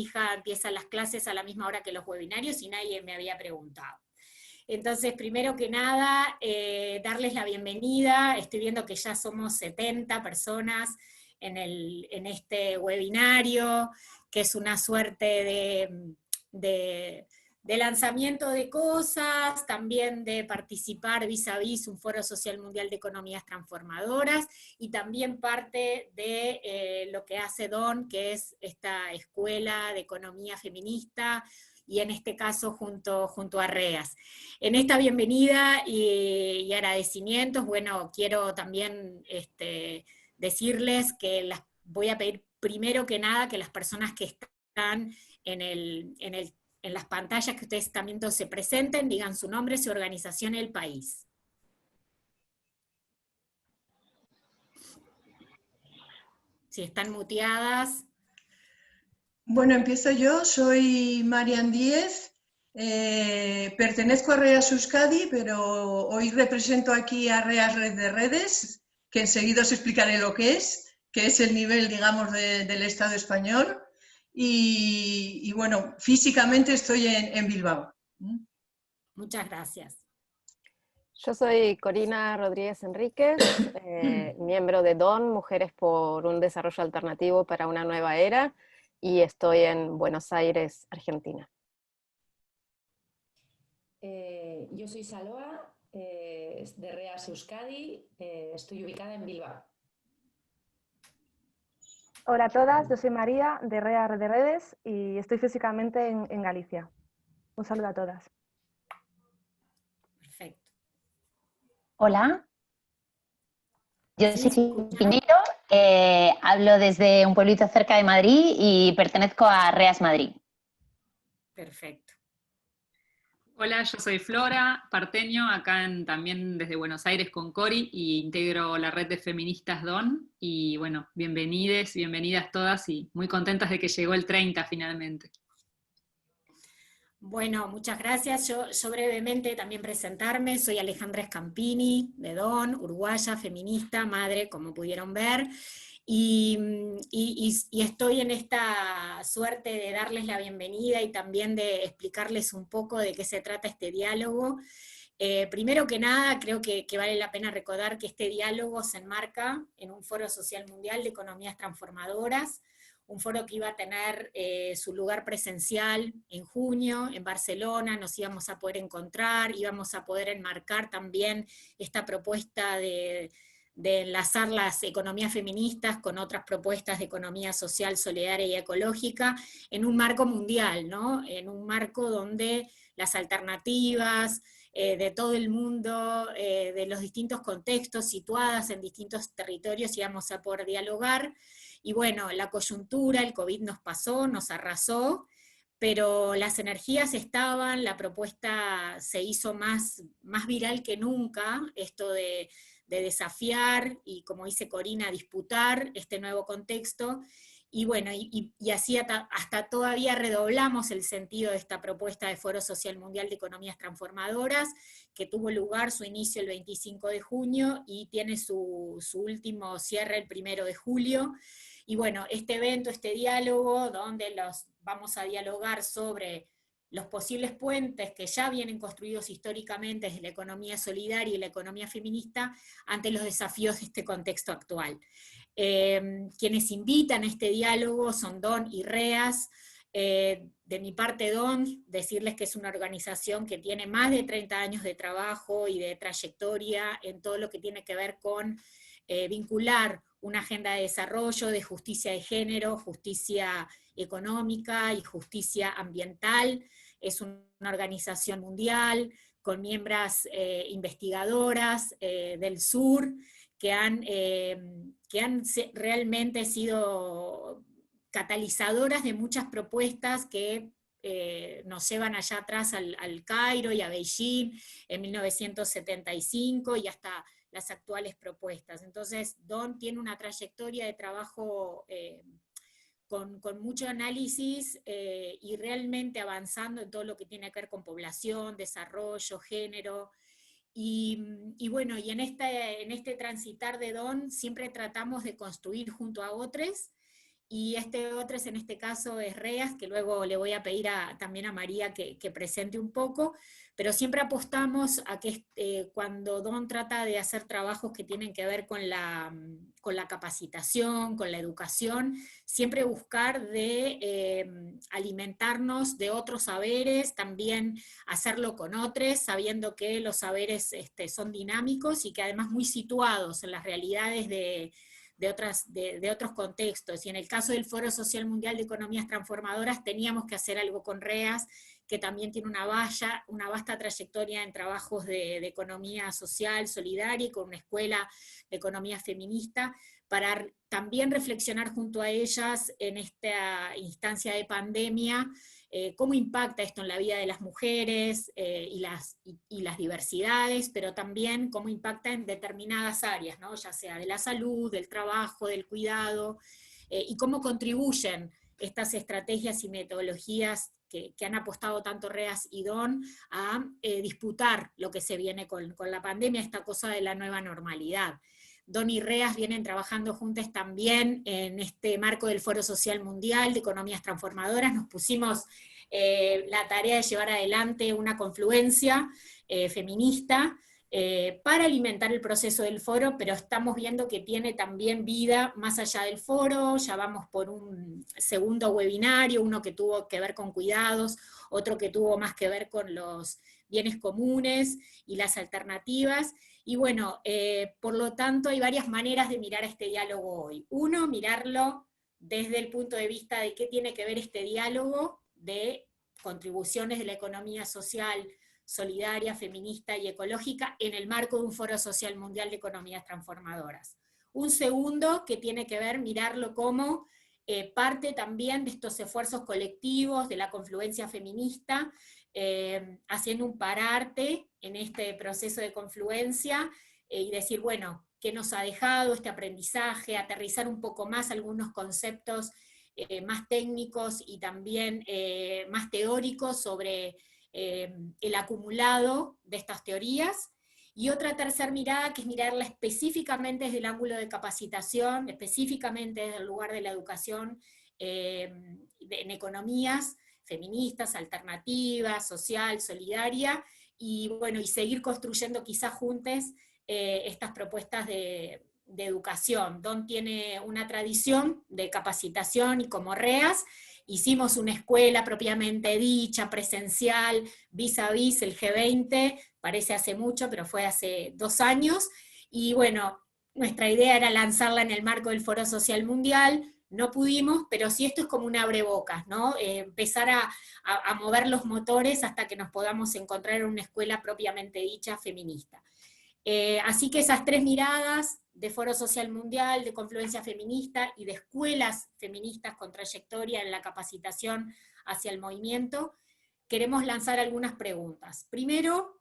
hija empieza las clases a la misma hora que los webinarios y nadie me había preguntado. Entonces, primero que nada, darles la bienvenida. Estoy viendo que ya somos 70 personas en este webinario, que es una suerte de lanzamiento de cosas, también de participar vis a vis un Foro Social Mundial de Economías Transformadoras, y también parte de lo que hace DON, que es esta escuela de economía feminista, y en este caso junto a REAS. En esta bienvenida y agradecimientos, bueno, quiero también decirles que voy a pedir primero que nada que las personas que están en las pantallas que ustedes también todos se presenten, digan su nombre, su organización y el país. Si están muteadas. Bueno, empiezo yo, soy Marian Díez, pertenezco a REAS Euskadi, pero hoy represento aquí a REAS Red de Redes, que enseguida os explicaré lo que es el nivel, digamos, del Estado español. Y bueno, físicamente estoy en Bilbao. Muchas gracias. Yo soy Corina Rodríguez Enríquez, miembro de DON, Mujeres por un Desarrollo Alternativo para una Nueva Era, y estoy en Buenos Aires, Argentina. Yo soy Saloa, de REAS Euskadi, estoy ubicada en Bilbao. Hola a todas, yo soy María, de REAS Red de Redes, y estoy físicamente en Galicia. Un saludo a todas. Perfecto. Hola, yo soy Piñero, hablo desde un pueblito cerca de Madrid y pertenezco a REAS Madrid. Perfecto. Hola, yo soy Flora Parteño, acá también desde Buenos Aires con Cori, y integro la red de feministas DON, y bueno, bienvenidas todas, y muy contentas de que llegó el 30 finalmente. Bueno, muchas gracias. Yo brevemente también presentarme, soy Alejandra Scampini, de DON, uruguaya, feminista, madre, como pudieron ver, y estoy en esta suerte de darles la bienvenida y también de explicarles un poco de qué se trata este diálogo. Primero que nada, creo que vale la pena recordar que este diálogo se enmarca en un Foro Social Mundial de Economías Transformadoras, un foro que iba a tener su lugar presencial en junio, en Barcelona, nos íbamos a poder encontrar, íbamos a poder enmarcar también esta propuesta de enlazar las economías feministas con otras propuestas de economía social, solidaria y ecológica, en un marco mundial, ¿no? En un marco donde las alternativas de todo el mundo, de los distintos contextos, situadas en distintos territorios, íbamos a poder dialogar. Y bueno, la coyuntura, el COVID nos pasó, nos arrasó, pero las energías estaban, la propuesta se hizo más viral que nunca, esto de desafiar y, como dice Corina, disputar este nuevo contexto. Y bueno, y así hasta todavía redoblamos el sentido de esta propuesta de Foro Social Mundial de Economías Transformadoras, que tuvo lugar su inicio el 25 de junio y tiene su último cierre el 1 de julio. Y bueno, este evento, este diálogo, donde vamos a dialogar sobre los posibles puentes que ya vienen construidos históricamente desde la economía solidaria y la economía feminista ante los desafíos de este contexto actual. Quienes invitan a este diálogo son DON y REAS. De mi parte, DON, decirles que es una organización que tiene más de 30 años de trabajo y de trayectoria en todo lo que tiene que ver con vincular una agenda de desarrollo, de justicia de género, justicia económica y justicia ambiental. Es una organización mundial con miembros investigadoras del sur que han realmente sido catalizadoras de muchas propuestas que nos llevan allá atrás al Cairo y a Beijing en 1975 y hasta las actuales propuestas. Entonces, DON tiene una trayectoria de trabajo con mucho análisis y realmente avanzando en todo lo que tiene que ver con población, desarrollo, género. Y bueno, y en este transitar de DON siempre tratamos de construir junto a otros y este otro en este caso es REAS, que luego le voy a pedir también a María que presente un poco, pero siempre apostamos a que cuando Don trata de hacer trabajos que tienen que ver con la capacitación, con la educación, siempre buscar de alimentarnos de otros saberes, también hacerlo con otros, sabiendo que los saberes son dinámicos y que además muy situados en las realidades de otros contextos, y en el caso del Foro Social Mundial de Economías Transformadoras teníamos que hacer algo con REAS, que también tiene una vasta trayectoria en trabajos de economía social, solidaria, y con una escuela de economía feminista, para también reflexionar junto a ellas en esta instancia de pandemia, cómo impacta esto en la vida de las mujeres y las diversidades, pero también cómo impacta en determinadas áreas, ¿no? Ya sea de la salud, del trabajo, del cuidado, y cómo contribuyen estas estrategias y metodologías que han apostado tanto REAS y DON a disputar lo que se viene con la pandemia, esta cosa de la nueva normalidad. Don y REAS vienen trabajando juntas también en este marco del Foro Social Mundial de Economías Transformadoras. Nos pusimos la tarea de llevar adelante una confluencia feminista para alimentar el proceso del foro, pero estamos viendo que tiene también vida más allá del foro. Ya vamos por un segundo webinario, uno que tuvo que ver con cuidados, otro que tuvo más que ver con los bienes comunes y las alternativas. Y bueno, por lo tanto hay varias maneras de mirar este diálogo hoy. Uno, mirarlo desde el punto de vista de qué tiene que ver este diálogo de contribuciones de la economía social, solidaria, feminista y ecológica en el marco de un Foro Social Mundial de Economías Transformadoras. Un segundo, que tiene que ver, mirarlo como parte también de estos esfuerzos colectivos, de la confluencia feminista, haciendo un pararte en este proceso de confluencia y decir, bueno, ¿qué nos ha dejado este aprendizaje? Aterrizar un poco más algunos conceptos más técnicos y también más teóricos sobre el acumulado de estas teorías. Y otra tercera mirada, que es mirarla específicamente desde el ángulo de capacitación, específicamente desde el lugar de la educación en economías feministas, alternativas, social, solidaria, y bueno, y seguir construyendo quizás juntos estas propuestas de educación. Don tiene una tradición de capacitación, y como REAS hicimos una escuela propiamente dicha, presencial, vis a vis el G20, parece hace mucho, pero fue hace 2 años, y bueno, nuestra idea era lanzarla en el marco del Foro Social Mundial. No pudimos, pero sí esto es como un abrebocas, ¿no? Empezar a mover los motores hasta que nos podamos encontrar en una escuela propiamente dicha feminista. Así que esas 3 miradas de Foro Social Mundial, de confluencia feminista y de escuelas feministas con trayectoria en la capacitación hacia el movimiento, queremos lanzar algunas preguntas. Primero,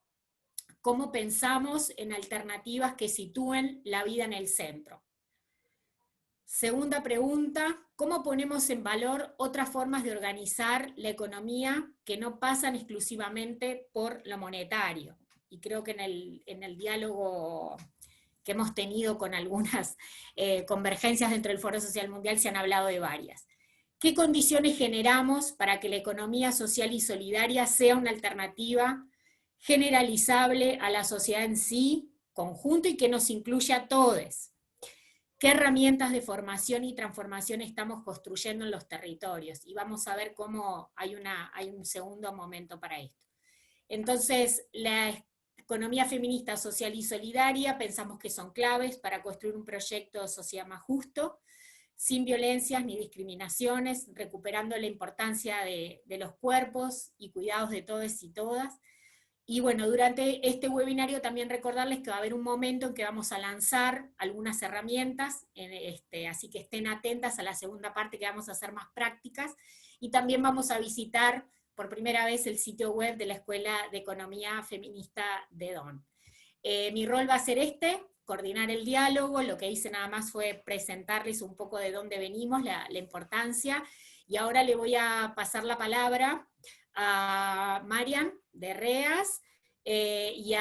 ¿cómo pensamos en alternativas que sitúen la vida en el centro? Segunda pregunta, ¿cómo ponemos en valor otras formas de organizar la economía que no pasan exclusivamente por lo monetario? Y creo que en el diálogo que hemos tenido con algunas convergencias dentro del Foro Social Mundial se han hablado de varias. ¿Qué condiciones generamos para que la economía social y solidaria sea una alternativa generalizable a la sociedad en sí, conjunto, y que nos incluya a todos? ¿Qué herramientas de formación y transformación estamos construyendo en los territorios? Y vamos a ver cómo hay un segundo momento para esto. Entonces, la economía feminista, social y solidaria pensamos que son claves para construir un proyecto de sociedad más justo, sin violencias ni discriminaciones, recuperando la importancia de los cuerpos y cuidados de todos y todas. Y bueno, durante este webinario también recordarles que va a haber un momento en que vamos a lanzar algunas herramientas, así que estén atentas a la segunda parte, que vamos a hacer más prácticas, y también vamos a visitar por primera vez el sitio web de la Escuela de Economía Feminista de DON. Mi rol va a ser coordinar el diálogo. Lo que hice nada más fue presentarles un poco de dónde venimos, la importancia, y ahora le voy a pasar la palabra a Marian de REAS y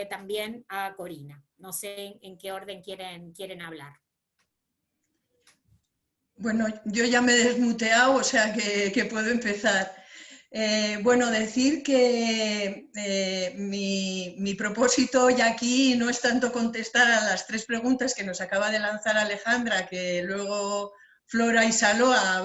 también a Corina. No sé en qué orden quieren hablar. Bueno, yo ya me he desmuteado, o sea que puedo empezar. Bueno, decir que mi propósito hoy aquí no es tanto contestar a las 3 preguntas que nos acaba de lanzar Alejandra, que luego Flora y Saloa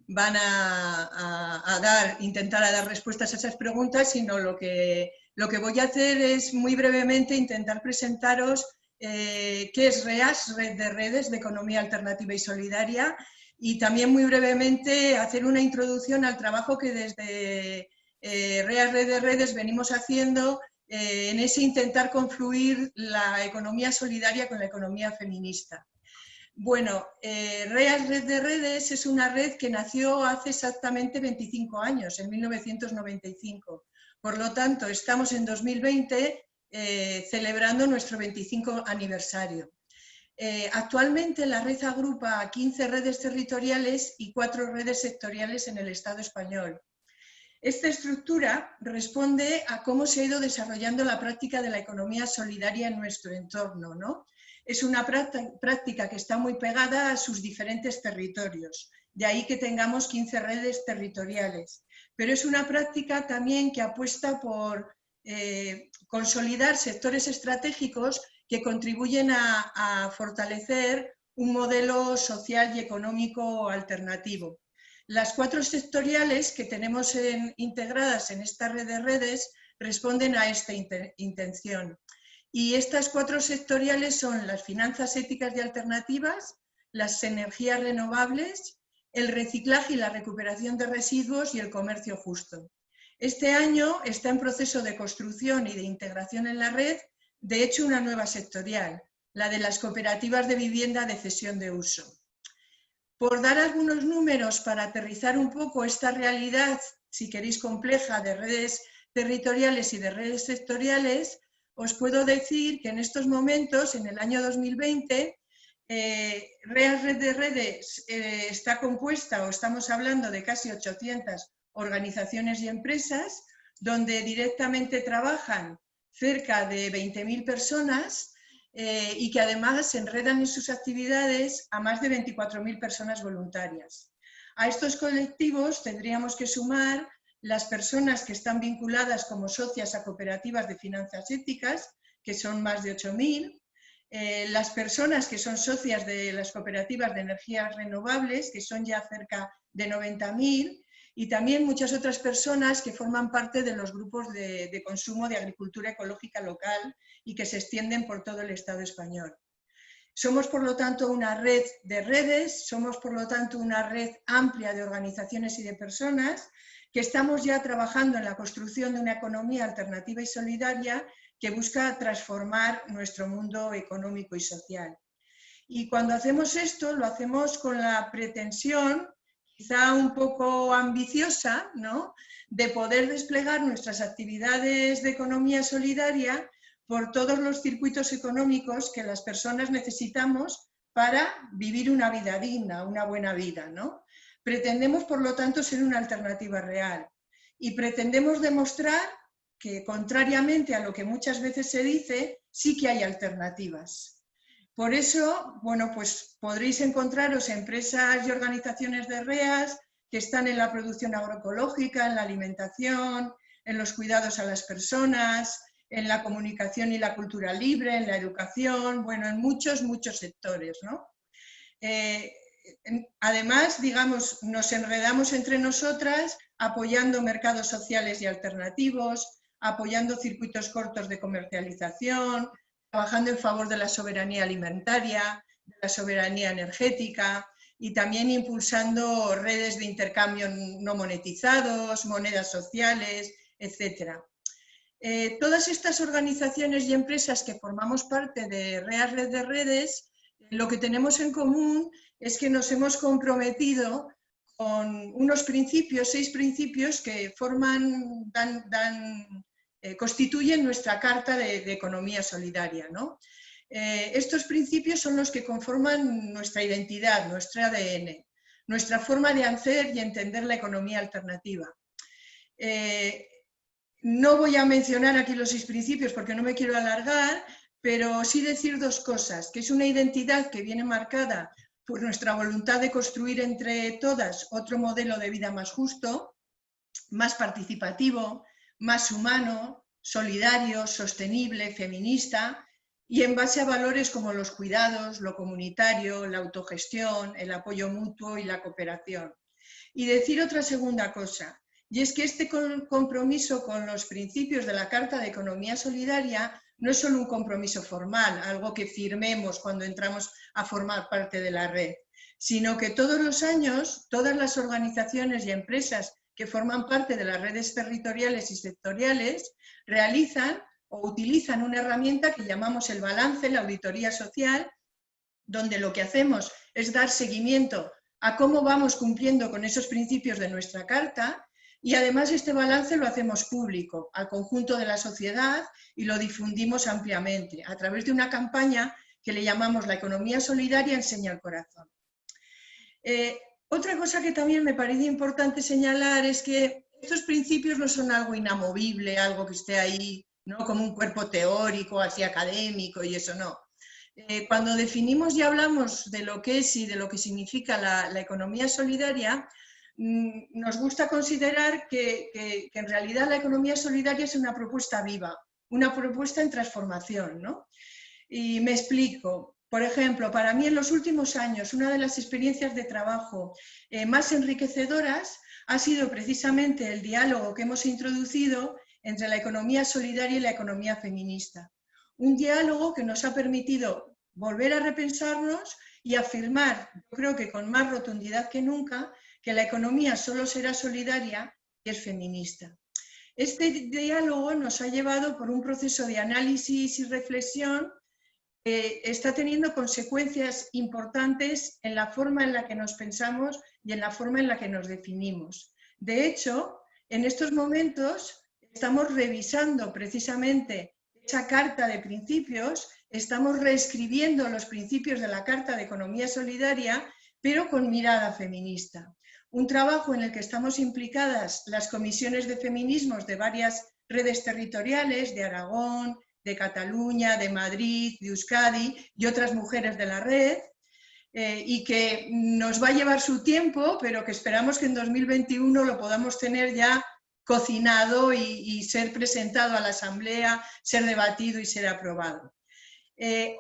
van a intentar dar respuestas a esas preguntas, sino lo que voy a hacer es muy brevemente intentar presentaros qué es REAS, Red de Redes de Economía Alternativa y Solidaria, y también muy brevemente hacer una introducción al trabajo que desde REAS Red de Redes venimos haciendo en ese intentar confluir la economía solidaria con la economía feminista. Bueno, REAS Red de Redes es una red que nació hace exactamente 25 años, en 1995. Por lo tanto, estamos en 2020 celebrando nuestro 25 aniversario. Actualmente la red agrupa 15 redes territoriales y 4 redes sectoriales en el Estado español. Esta estructura responde a cómo se ha ido desarrollando la práctica de la economía solidaria en nuestro entorno, ¿no? Es una práctica que está muy pegada a sus diferentes territorios, de ahí que tengamos 15 redes territoriales. Pero es una práctica también que apuesta por consolidar sectores estratégicos que contribuyen a fortalecer un modelo social y económico alternativo. Las 4 sectoriales que tenemos integradas en esta red de redes responden a esta intención. Y estas 4 sectoriales son las finanzas éticas y alternativas, las energías renovables, el reciclaje y la recuperación de residuos y el comercio justo. Este año está en proceso de construcción y de integración en la red, de hecho, una nueva sectorial, la de las cooperativas de vivienda de cesión de uso. Por dar algunos números para aterrizar un poco esta realidad, si queréis compleja, de redes territoriales y de redes sectoriales, os puedo decir que en estos momentos, en el año 2020, REAS Red de Redes está compuesta, o estamos hablando de casi 800 organizaciones y empresas, donde directamente trabajan cerca de 20.000 personas y que además se enredan en sus actividades a más de 24.000 personas voluntarias. A estos colectivos tendríamos que sumar las personas que están vinculadas como socias a cooperativas de finanzas éticas, que son más de 8.000, las personas que son socias de las cooperativas de energías renovables, que son ya cerca de 90.000, y también muchas otras personas que forman parte de los grupos de consumo de agricultura ecológica local y que se extienden por todo el Estado español. Somos, por lo tanto, una red de redes, somos, por lo tanto, una red amplia de organizaciones y de personas que estamos ya trabajando en la construcción de una economía alternativa y solidaria que busca transformar nuestro mundo económico y social. Y cuando hacemos esto, lo hacemos con la pretensión, quizá un poco ambiciosa, ¿no?, de poder desplegar nuestras actividades de economía solidaria por todos los circuitos económicos que las personas necesitamos para vivir una vida digna, una buena vida, ¿no? Pretendemos, por lo tanto, ser una alternativa real y pretendemos demostrar que, contrariamente a lo que muchas veces se dice, sí que hay alternativas. Por eso, bueno, pues podréis encontraros empresas y organizaciones de REAS que están en la producción agroecológica, en la alimentación, en los cuidados a las personas, en la comunicación y la cultura libre, en la educación, bueno, en muchos sectores, ¿no? Además, digamos, nos enredamos entre nosotras apoyando mercados sociales y alternativos, apoyando circuitos cortos de comercialización, trabajando en favor de la soberanía alimentaria, de la soberanía energética y también impulsando redes de intercambio no monetizados, monedas sociales, etc. Todas estas organizaciones y empresas que formamos parte de REAS Red de Redes, lo que tenemos en común es que nos hemos comprometido con unos principios, 6 principios que forman, constituyen nuestra Carta de Economía Solidaria, ¿no? Estos principios son los que conforman nuestra identidad, nuestro ADN, nuestra forma de hacer y entender la economía alternativa. No voy a mencionar aquí los 6 principios porque no me quiero alargar, pero sí decir 2 cosas, que es una identidad que viene marcada por nuestra voluntad de construir entre todas otro modelo de vida más justo, más participativo, más humano, solidario, sostenible, feminista, y en base a valores como los cuidados, lo comunitario, la autogestión, el apoyo mutuo y la cooperación. Y decir otra segunda cosa, y es que este compromiso con los principios de la Carta de Economía Solidaria no es solo un compromiso formal, algo que firmemos cuando entramos a formar parte de la red, sino que todos los años todas las organizaciones y empresas que forman parte de las redes territoriales y sectoriales realizan o utilizan una herramienta que llamamos el balance, la auditoría social, donde lo que hacemos es dar seguimiento a cómo vamos cumpliendo con esos principios de nuestra carta, y además este balance lo hacemos público al conjunto de la sociedad y lo difundimos ampliamente a través de una campaña que le llamamos La economía solidaria enseña al corazón. Otra cosa que también me parece importante señalar es que estos principios no son algo inamovible, algo que esté ahí, ¿no?, como un cuerpo teórico, así académico, y eso no. Cuando definimos y hablamos de lo que es y de lo que significa la economía solidaria, nos gusta considerar que en realidad la economía solidaria es una propuesta viva, una propuesta en transformación, ¿no? Y me explico. Por ejemplo, para mí en los últimos años una de las experiencias de trabajo más enriquecedoras ha sido precisamente el diálogo que hemos introducido entre la economía solidaria y la economía feminista. Un diálogo que nos ha permitido volver a repensarnos y afirmar, yo creo que con más rotundidad que nunca, que la economía solo será solidaria y es feminista. Este diálogo nos ha llevado por un proceso de análisis y reflexión que está teniendo consecuencias importantes en la forma en la que nos pensamos y en la forma en la que nos definimos. De hecho, en estos momentos estamos revisando precisamente esa carta de principios, estamos reescribiendo los principios de la Carta de Economía Solidaria, pero con mirada feminista. Un trabajo en el que estamos implicadas las comisiones de feminismos de varias redes territoriales, de Aragón, de Cataluña, de Madrid, de Euskadi y otras mujeres de la red, y que nos va a llevar su tiempo, pero que esperamos que en 2021 lo podamos tener ya cocinado y ser presentado a la Asamblea, ser debatido y ser aprobado.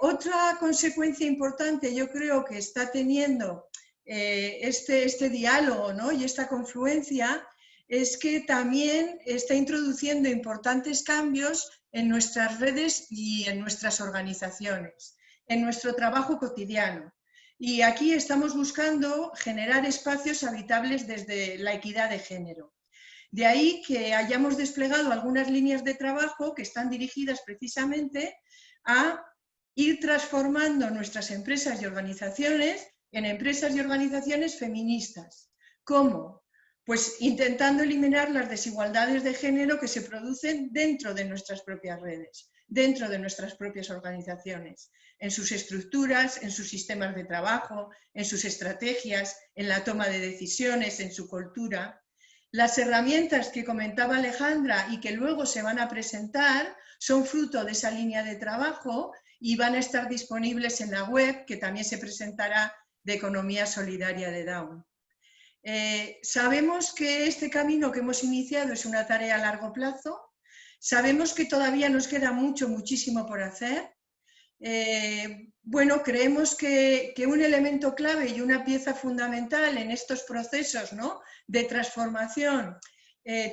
Otra consecuencia importante yo creo que está teniendo este diálogo, ¿no?, y esta confluencia es que también está introduciendo importantes cambios en nuestras redes y en nuestras organizaciones, en nuestro trabajo cotidiano. Y aquí estamos buscando generar espacios habitables desde la equidad de género. De ahí que hayamos desplegado algunas líneas de trabajo que están dirigidas precisamente a ir transformando nuestras empresas y organizaciones en empresas y organizaciones feministas. ¿Cómo? Pues intentando eliminar las desigualdades de género que se producen dentro de nuestras propias redes, dentro de nuestras propias organizaciones, en sus estructuras, en sus sistemas de trabajo, en sus estrategias, en la toma de decisiones, en su cultura. Las herramientas que comentaba Alejandra y que luego se van a presentar son fruto de esa línea de trabajo y van a estar disponibles en la web, que también se presentará, de Economía Solidaria de Dawn. Sabemos que este camino que hemos iniciado es una tarea a largo plazo, sabemos que todavía nos queda muchísimo por hacer. Bueno, creemos que un elemento clave y una pieza fundamental en estos procesos, ¿no?, de transformación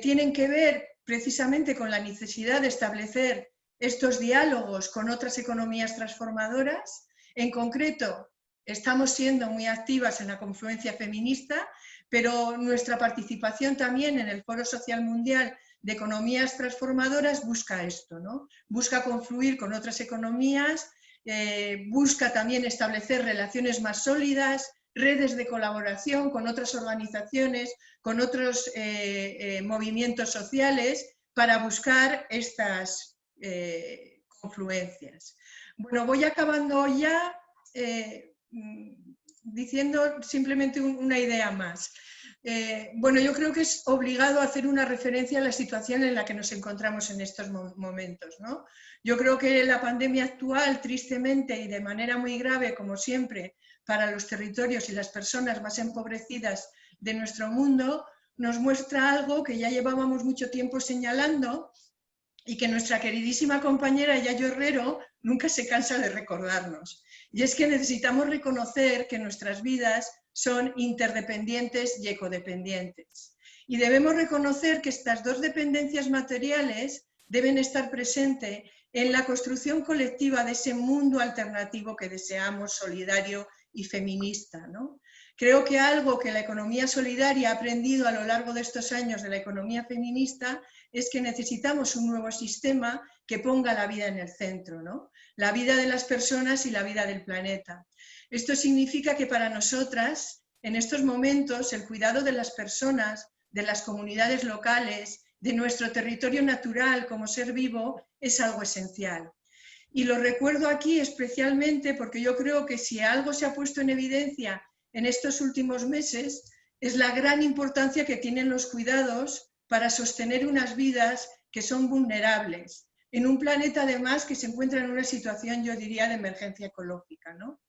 tienen que ver precisamente con la necesidad de establecer estos diálogos con otras economías transformadoras. En concreto, estamos siendo muy activas en la confluencia feminista, pero nuestra participación también en el Foro Social Mundial de Economías Transformadoras busca esto, ¿no? Busca confluir con otras economías, busca también establecer relaciones más sólidas, redes de colaboración con otras organizaciones, con otros movimientos sociales, para buscar estas confluencias. Bueno, voy acabando ya diciendo simplemente una idea más. Bueno, yo creo que es obligado hacer una referencia a la situación en la que nos encontramos en estos momentos, ¿no? Yo creo que la pandemia actual, tristemente y de manera muy grave, como siempre, para los territorios y las personas más empobrecidas de nuestro mundo, nos muestra algo que ya llevábamos mucho tiempo señalando y que nuestra queridísima compañera Yayo Herrero nunca se cansa de recordarnos. Y es que necesitamos reconocer que nuestras vidas son interdependientes y ecodependientes. Y debemos reconocer que estas dos dependencias materiales deben estar presentes en la construcción colectiva de ese mundo alternativo que deseamos, solidario y feminista, ¿no? Creo que algo que la economía solidaria ha aprendido a lo largo de estos años de la economía feminista es que necesitamos un nuevo sistema que ponga la vida en el centro, ¿no? La vida de las personas y la vida del planeta. Esto significa que para nosotras, en estos momentos, el cuidado de las personas, de las comunidades locales, de nuestro territorio natural como ser vivo, es algo esencial. Y lo recuerdo aquí especialmente porque yo creo que si algo se ha puesto en evidencia en estos últimos meses es la gran importancia que tienen los cuidados para sostener unas vidas que son vulnerables, en un planeta además que se encuentra en una situación, yo diría, de emergencia ecológica, ¿no?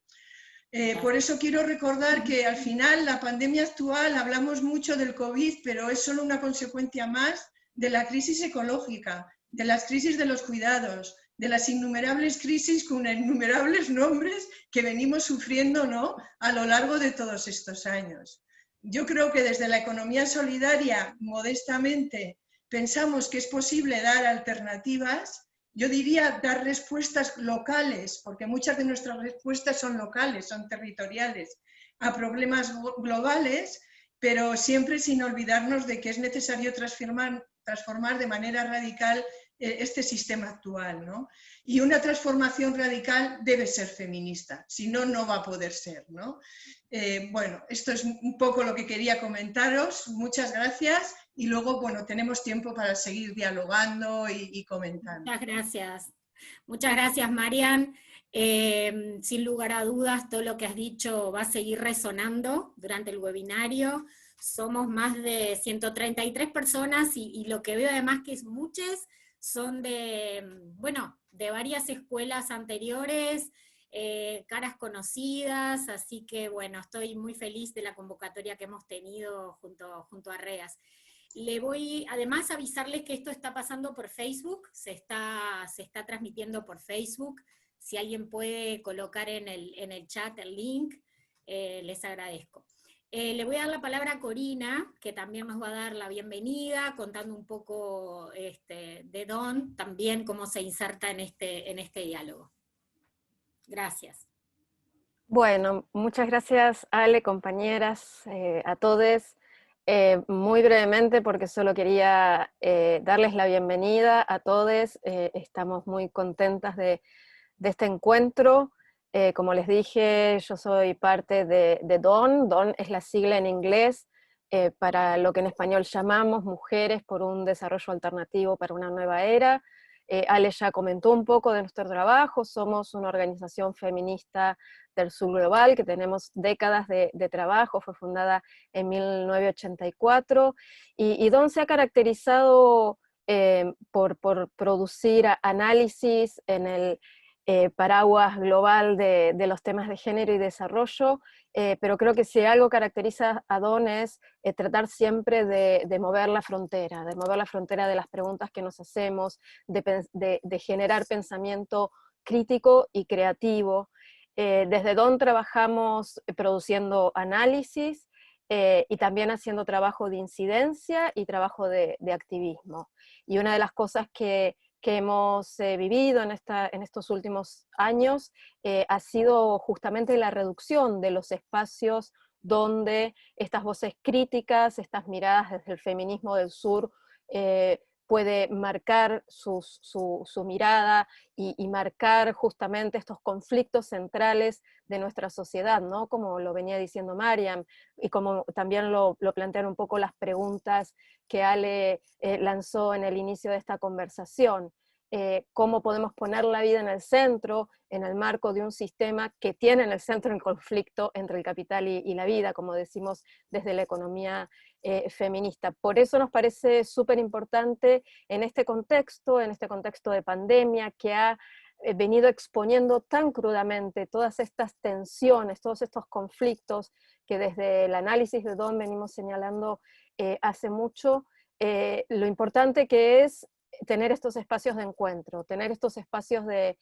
Por eso quiero recordar que al final la pandemia actual, hablamos mucho del COVID, pero es solo una consecuencia más de la crisis ecológica, de las crisis de los cuidados, de las innumerables crisis con innumerables nombres que venimos sufriendo, ¿no?, a lo largo de todos estos años. Yo creo que desde la economía solidaria, modestamente, pensamos que es posible dar alternativas, yo diría dar respuestas locales, porque muchas de nuestras respuestas son locales, son territoriales, a problemas globales, pero siempre sin olvidarnos de que es necesario transformar de manera radical este sistema actual, ¿no? Y una transformación radical debe ser feminista, si no, no va a poder ser, ¿no? Bueno, esto es un poco lo que quería comentaros, muchas gracias, y luego, bueno, tenemos tiempo para seguir dialogando y comentando. Muchas gracias, Marian. Sin lugar a dudas, todo lo que has dicho va a seguir resonando durante el webinario. Somos más de 133 personas y lo que veo además que es muchas son de, bueno, de varias escuelas anteriores, caras conocidas, así que bueno, estoy muy feliz de la convocatoria que hemos tenido junto a REAS. Le voy además a avisarles que esto está pasando por Facebook, se está transmitiendo por Facebook. Si alguien puede colocar en el chat el link, les agradezco. Le voy a dar la palabra a Corina, que también nos va a dar la bienvenida, contando un poco de Dawn, también cómo se inserta en este diálogo. Gracias. Bueno, muchas gracias, Ale, compañeras, a todos. Muy brevemente, porque solo quería darles la bienvenida a todos. Estamos muy contentas de este encuentro. Como les dije, yo soy parte de DAWN. DAWN es la sigla en inglés para lo que en español llamamos Mujeres por un Desarrollo Alternativo para una Nueva Era. Ale ya comentó un poco de nuestro trabajo. Somos una organización feminista del sur global, que tenemos décadas de trabajo, fue fundada en 1984, y DAWN se ha caracterizado por producir análisis en el paraguas global de los temas de género y desarrollo, pero creo que si algo caracteriza a DAWN es tratar siempre de mover la frontera, de las preguntas que nos hacemos, de generar pensamiento crítico y creativo. Desde DAWN trabajamos produciendo análisis y también haciendo trabajo de incidencia y trabajo de activismo. Y una de las cosas que hemos vivido en estos últimos años ha sido justamente la reducción de los espacios donde estas voces críticas, estas miradas desde el feminismo del sur, puede marcar su mirada y marcar justamente estos conflictos centrales de nuestra sociedad, ¿no? Como lo venía diciendo Mariam, y como también lo plantearon un poco las preguntas que Ale lanzó en el inicio de esta conversación. Cómo podemos poner la vida en el centro, en el marco de un sistema que tiene en el centro el conflicto entre el capital y la vida, como decimos desde la economía feminista. Por eso nos parece súper importante en este contexto de pandemia, que ha venido exponiendo tan crudamente todas estas tensiones, todos estos conflictos que desde el análisis de Don venimos señalando hace mucho, lo importante que es tener estos espacios de encuentro, tener estos espacios de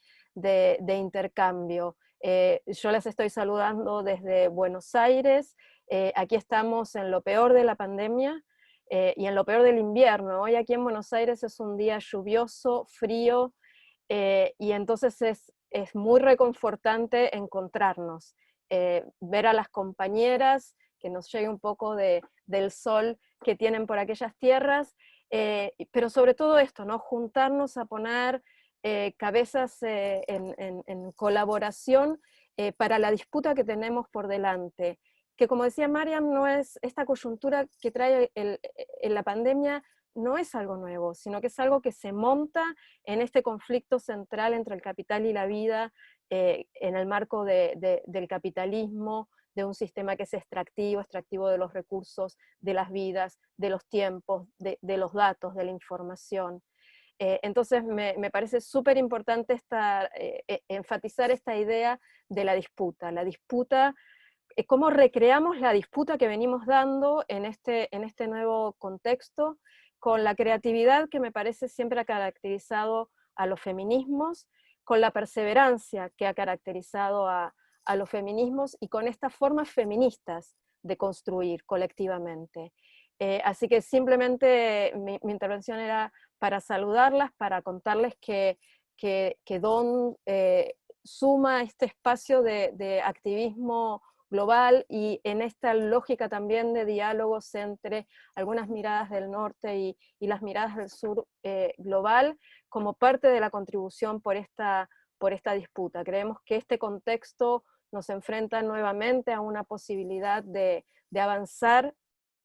intercambio. Yo les estoy saludando desde Buenos Aires, aquí estamos en lo peor de la pandemia y en lo peor del invierno. Hoy aquí en Buenos Aires es un día lluvioso, frío, y entonces es muy reconfortante encontrarnos, ver a las compañeras, que nos llegue un poco del sol que tienen por aquellas tierras, pero sobre todo esto, ¿no? Juntarnos a poner cabezas en colaboración para la disputa que tenemos por delante, que como decía Mariam, no es esta coyuntura que trae la pandemia, no es algo nuevo, sino que es algo que se monta en este conflicto central entre el capital y la vida, en el marco del capitalismo, de un sistema que es extractivo de los recursos, de las vidas, de los tiempos, de los datos, de la información. Entonces me parece súper importante enfatizar esta idea de la disputa, cómo recreamos la disputa que venimos dando en este nuevo contexto, con la creatividad que me parece siempre ha caracterizado a los feminismos, con la perseverancia que ha caracterizado a los feminismos y con estas formas feministas de construir colectivamente. Así que simplemente mi intervención era para saludarlas, para contarles que Don suma este espacio de activismo global y en esta lógica también de diálogos entre algunas miradas del norte y las miradas del sur global, como parte de la contribución por esta disputa. Creemos que este contexto nos enfrenta nuevamente a una posibilidad de avanzar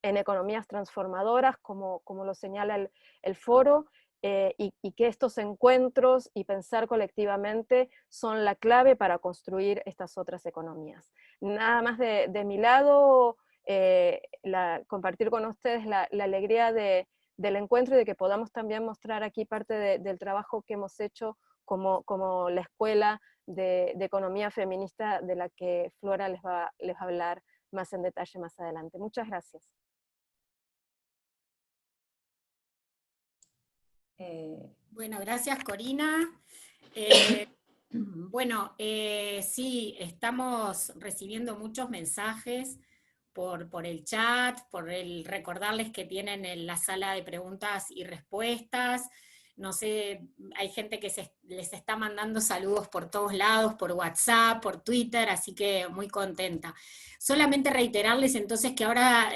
en economías transformadoras, como lo señala el foro, y que estos encuentros y pensar colectivamente son la clave para construir estas otras economías. Nada más de mi lado, compartir con ustedes la alegría del encuentro y de que podamos también mostrar aquí parte del trabajo que hemos hecho como la Escuela de Economía Feminista, de la que Flora les va a hablar más en detalle más adelante. Muchas gracias. Bueno, gracias Corina. Bueno, sí, estamos recibiendo muchos mensajes por el chat, recordarles que tienen en la sala de preguntas y respuestas. No sé, hay gente que les está mandando saludos por todos lados, por WhatsApp, por Twitter, así que muy contenta. Solamente reiterarles entonces que ahora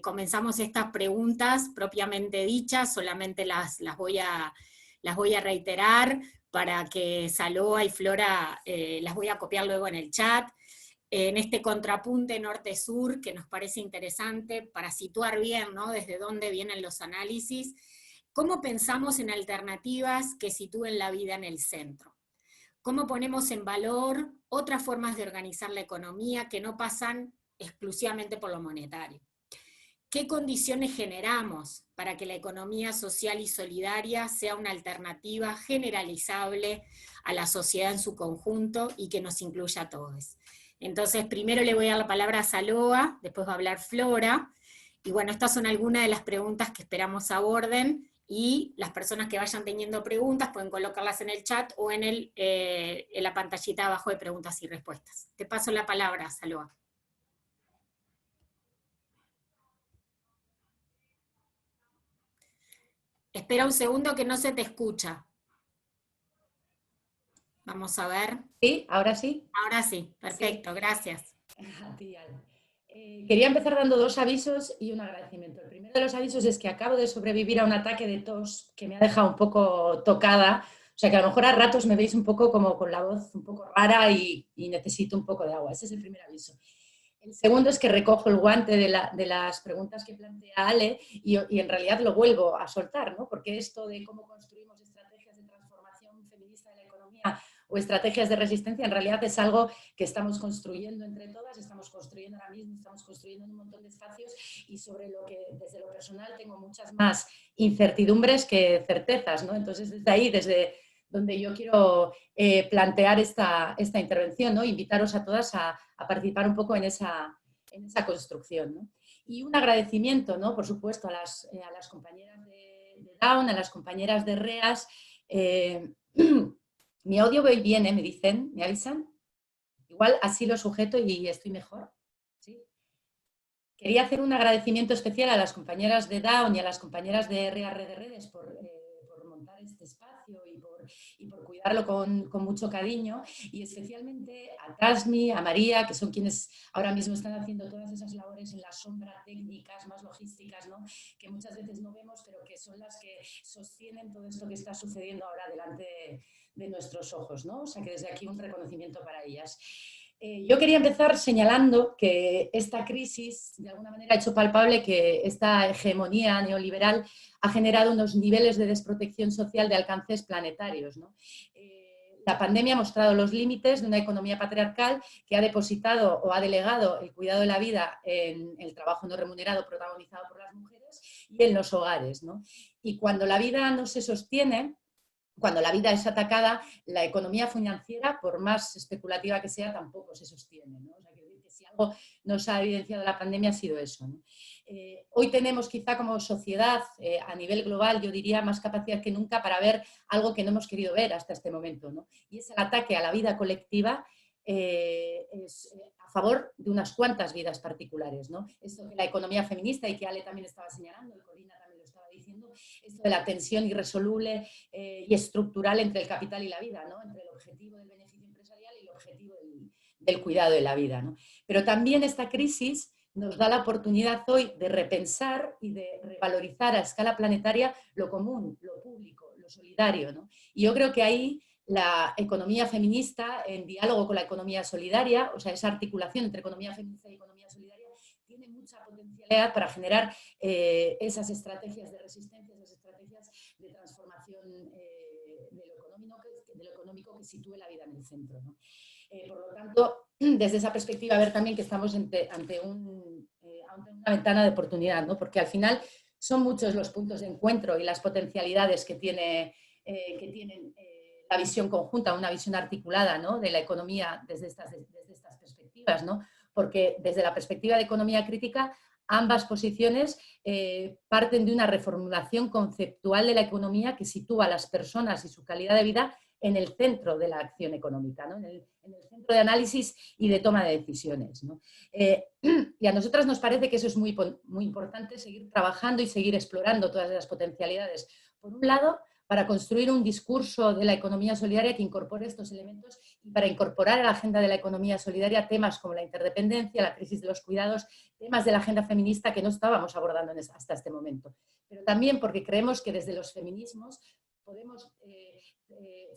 comenzamos estas preguntas propiamente dichas, solamente las voy a reiterar para que Saloa y Flora las voy a copiar luego en el chat. En este contrapunte norte-sur que nos parece interesante para situar bien, ¿no?, desde dónde vienen los análisis. ¿Cómo pensamos en alternativas que sitúen la vida en el centro? ¿Cómo ponemos en valor otras formas de organizar la economía que no pasan exclusivamente por lo monetario? ¿Qué condiciones generamos para que la economía social y solidaria sea una alternativa generalizable a la sociedad en su conjunto y que nos incluya a todos? Entonces, primero le voy a dar la palabra a Saloa, después va a hablar Flora, y bueno, estas son algunas de las preguntas que esperamos aborden, y las personas que vayan teniendo preguntas pueden colocarlas en el chat o en la pantallita abajo de preguntas y respuestas. Te paso la palabra, Saloa. Espera un segundo que no se te escucha. Vamos a ver. ¿Sí? ¿Ahora sí? Ahora sí, perfecto, sí. Gracias. Quería empezar dando dos avisos y un agradecimiento. El primero de los avisos es que acabo de sobrevivir a un ataque de tos que me ha dejado un poco tocada, o sea que a lo mejor a ratos me veis un poco como con la voz un poco rara y necesito un poco de agua. Ese es el primer aviso. El segundo es que recojo el guante de las preguntas que plantea Ale y en realidad lo vuelvo a soltar, ¿no? Porque esto de cómo construimos estrategias de transformación feminista de la economía o estrategias de resistencia en realidad es algo que estamos construyendo entre todas, estamos construyendo ahora mismo, estamos construyendo en un montón de espacios y sobre lo que desde lo personal tengo muchas más incertidumbres que certezas, ¿no? Entonces desde ahí, desde donde yo quiero plantear esta intervención, ¿no? Invitaros a todas a participar un poco en esa construcción, ¿no? Y un agradecimiento, ¿no? Por supuesto, a las compañeras de Down, a las compañeras de REAS. Mi audio viene, me dicen, ¿me avisan? Igual así lo sujeto y estoy mejor. ¿Sí? Quería hacer un agradecimiento especial a las compañeras de Down y a las compañeras de REAS Red de Redes por montar este espacio y por cuidarlo con mucho cariño, y especialmente a Tasmi, a María, que son quienes ahora mismo están haciendo todas esas labores en la sombra, técnicas, más logísticas, ¿no? Que muchas veces no vemos, pero que son las que sostienen todo esto que está sucediendo ahora delante de nuestros ojos, ¿no? O sea que desde aquí un reconocimiento para ellas. Yo quería empezar señalando que esta crisis de alguna manera ha hecho palpable que esta hegemonía neoliberal ha generado unos niveles de desprotección social de alcances planetarios, ¿no? La pandemia ha mostrado los límites de una economía patriarcal que ha depositado o ha delegado el cuidado de la vida en el trabajo no remunerado protagonizado por las mujeres y en los hogares, ¿no? Y cuando la vida no se sostiene, cuando la vida es atacada, la economía financiera, por más especulativa que sea, tampoco se sostiene, ¿no? O sea, que si algo nos ha evidenciado la pandemia ha sido eso, ¿no? Hoy tenemos quizá como sociedad, a nivel global, yo diría, más capacidad que nunca para ver algo que no hemos querido ver hasta este momento, ¿no? Y es el ataque a la vida colectiva a favor de unas cuantas vidas particulares, ¿no? Esto que la economía feminista, y que Ale también estaba señalando, y Corina también lo estaba diciendo, esto de la tensión irresoluble y estructural entre el capital y la vida, ¿no? Entre el objetivo del beneficio empresarial y el objetivo del cuidado de la vida, ¿no? Pero también esta crisis nos da la oportunidad hoy de repensar y de revalorizar a escala planetaria lo común, lo público, lo solidario, ¿no? Y yo creo que ahí la economía feminista, en diálogo con la economía solidaria, o sea, esa articulación entre economía feminista y economía solidaria, tiene mucha potencialidad para generar esas estrategias de resistencia, esas estrategias de transformación de lo económico que sitúe la vida en el centro, ¿no? Por lo tanto, desde esa perspectiva, ver también que estamos ante una ventana de oportunidad, ¿no? Porque al final son muchos los puntos de encuentro y las potencialidades que tienen la visión conjunta, una visión articulada, ¿no? De la economía desde estas perspectivas, ¿no? Porque desde la perspectiva de economía crítica, ambas posiciones parten de una reformulación conceptual de la economía que sitúa a las personas y su calidad de vida en el centro de la acción económica, ¿no? en el centro de análisis y de toma de decisiones, ¿no? Y a nosotras nos parece que eso es muy, muy importante, seguir trabajando y seguir explorando todas esas potencialidades. Por un lado, para construir un discurso de la economía solidaria que incorpore estos elementos y para incorporar a la agenda de la economía solidaria temas como la interdependencia, la crisis de los cuidados, temas de la agenda feminista que no estábamos abordando hasta este momento. Pero también porque creemos que desde los feminismos podemos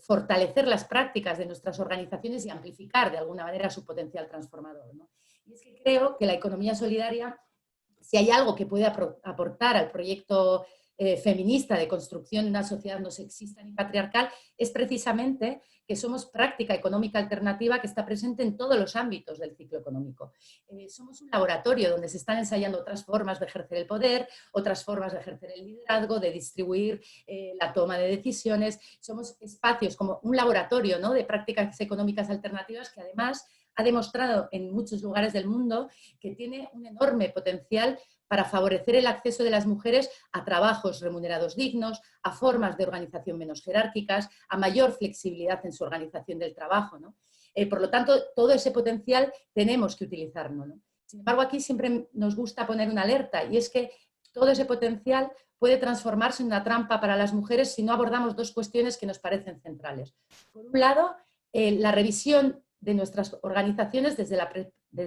fortalecer las prácticas de nuestras organizaciones y amplificar de alguna manera su potencial transformador, ¿no? Y es que creo que la economía solidaria, si hay algo que puede aportar al proyecto feminista de construcción de una sociedad no sexista ni patriarcal, es precisamente que somos práctica económica alternativa que está presente en todos los ámbitos del ciclo económico. Somos un laboratorio donde se están ensayando otras formas de ejercer el poder, otras formas de ejercer el liderazgo, de distribuir la toma de decisiones. Somos espacios como un laboratorio, ¿no? De prácticas económicas alternativas que además ha demostrado en muchos lugares del mundo que tiene un enorme potencial para favorecer el acceso de las mujeres a trabajos remunerados dignos, a formas de organización menos jerárquicas, a mayor flexibilidad en su organización del trabajo, ¿no? Por lo tanto, todo ese potencial tenemos que utilizarlo, ¿no? Sin embargo, aquí siempre nos gusta poner una alerta, y es que todo ese potencial puede transformarse en una trampa para las mujeres si no abordamos dos cuestiones que nos parecen centrales. Por un lado, la revisión de nuestras organizaciones desde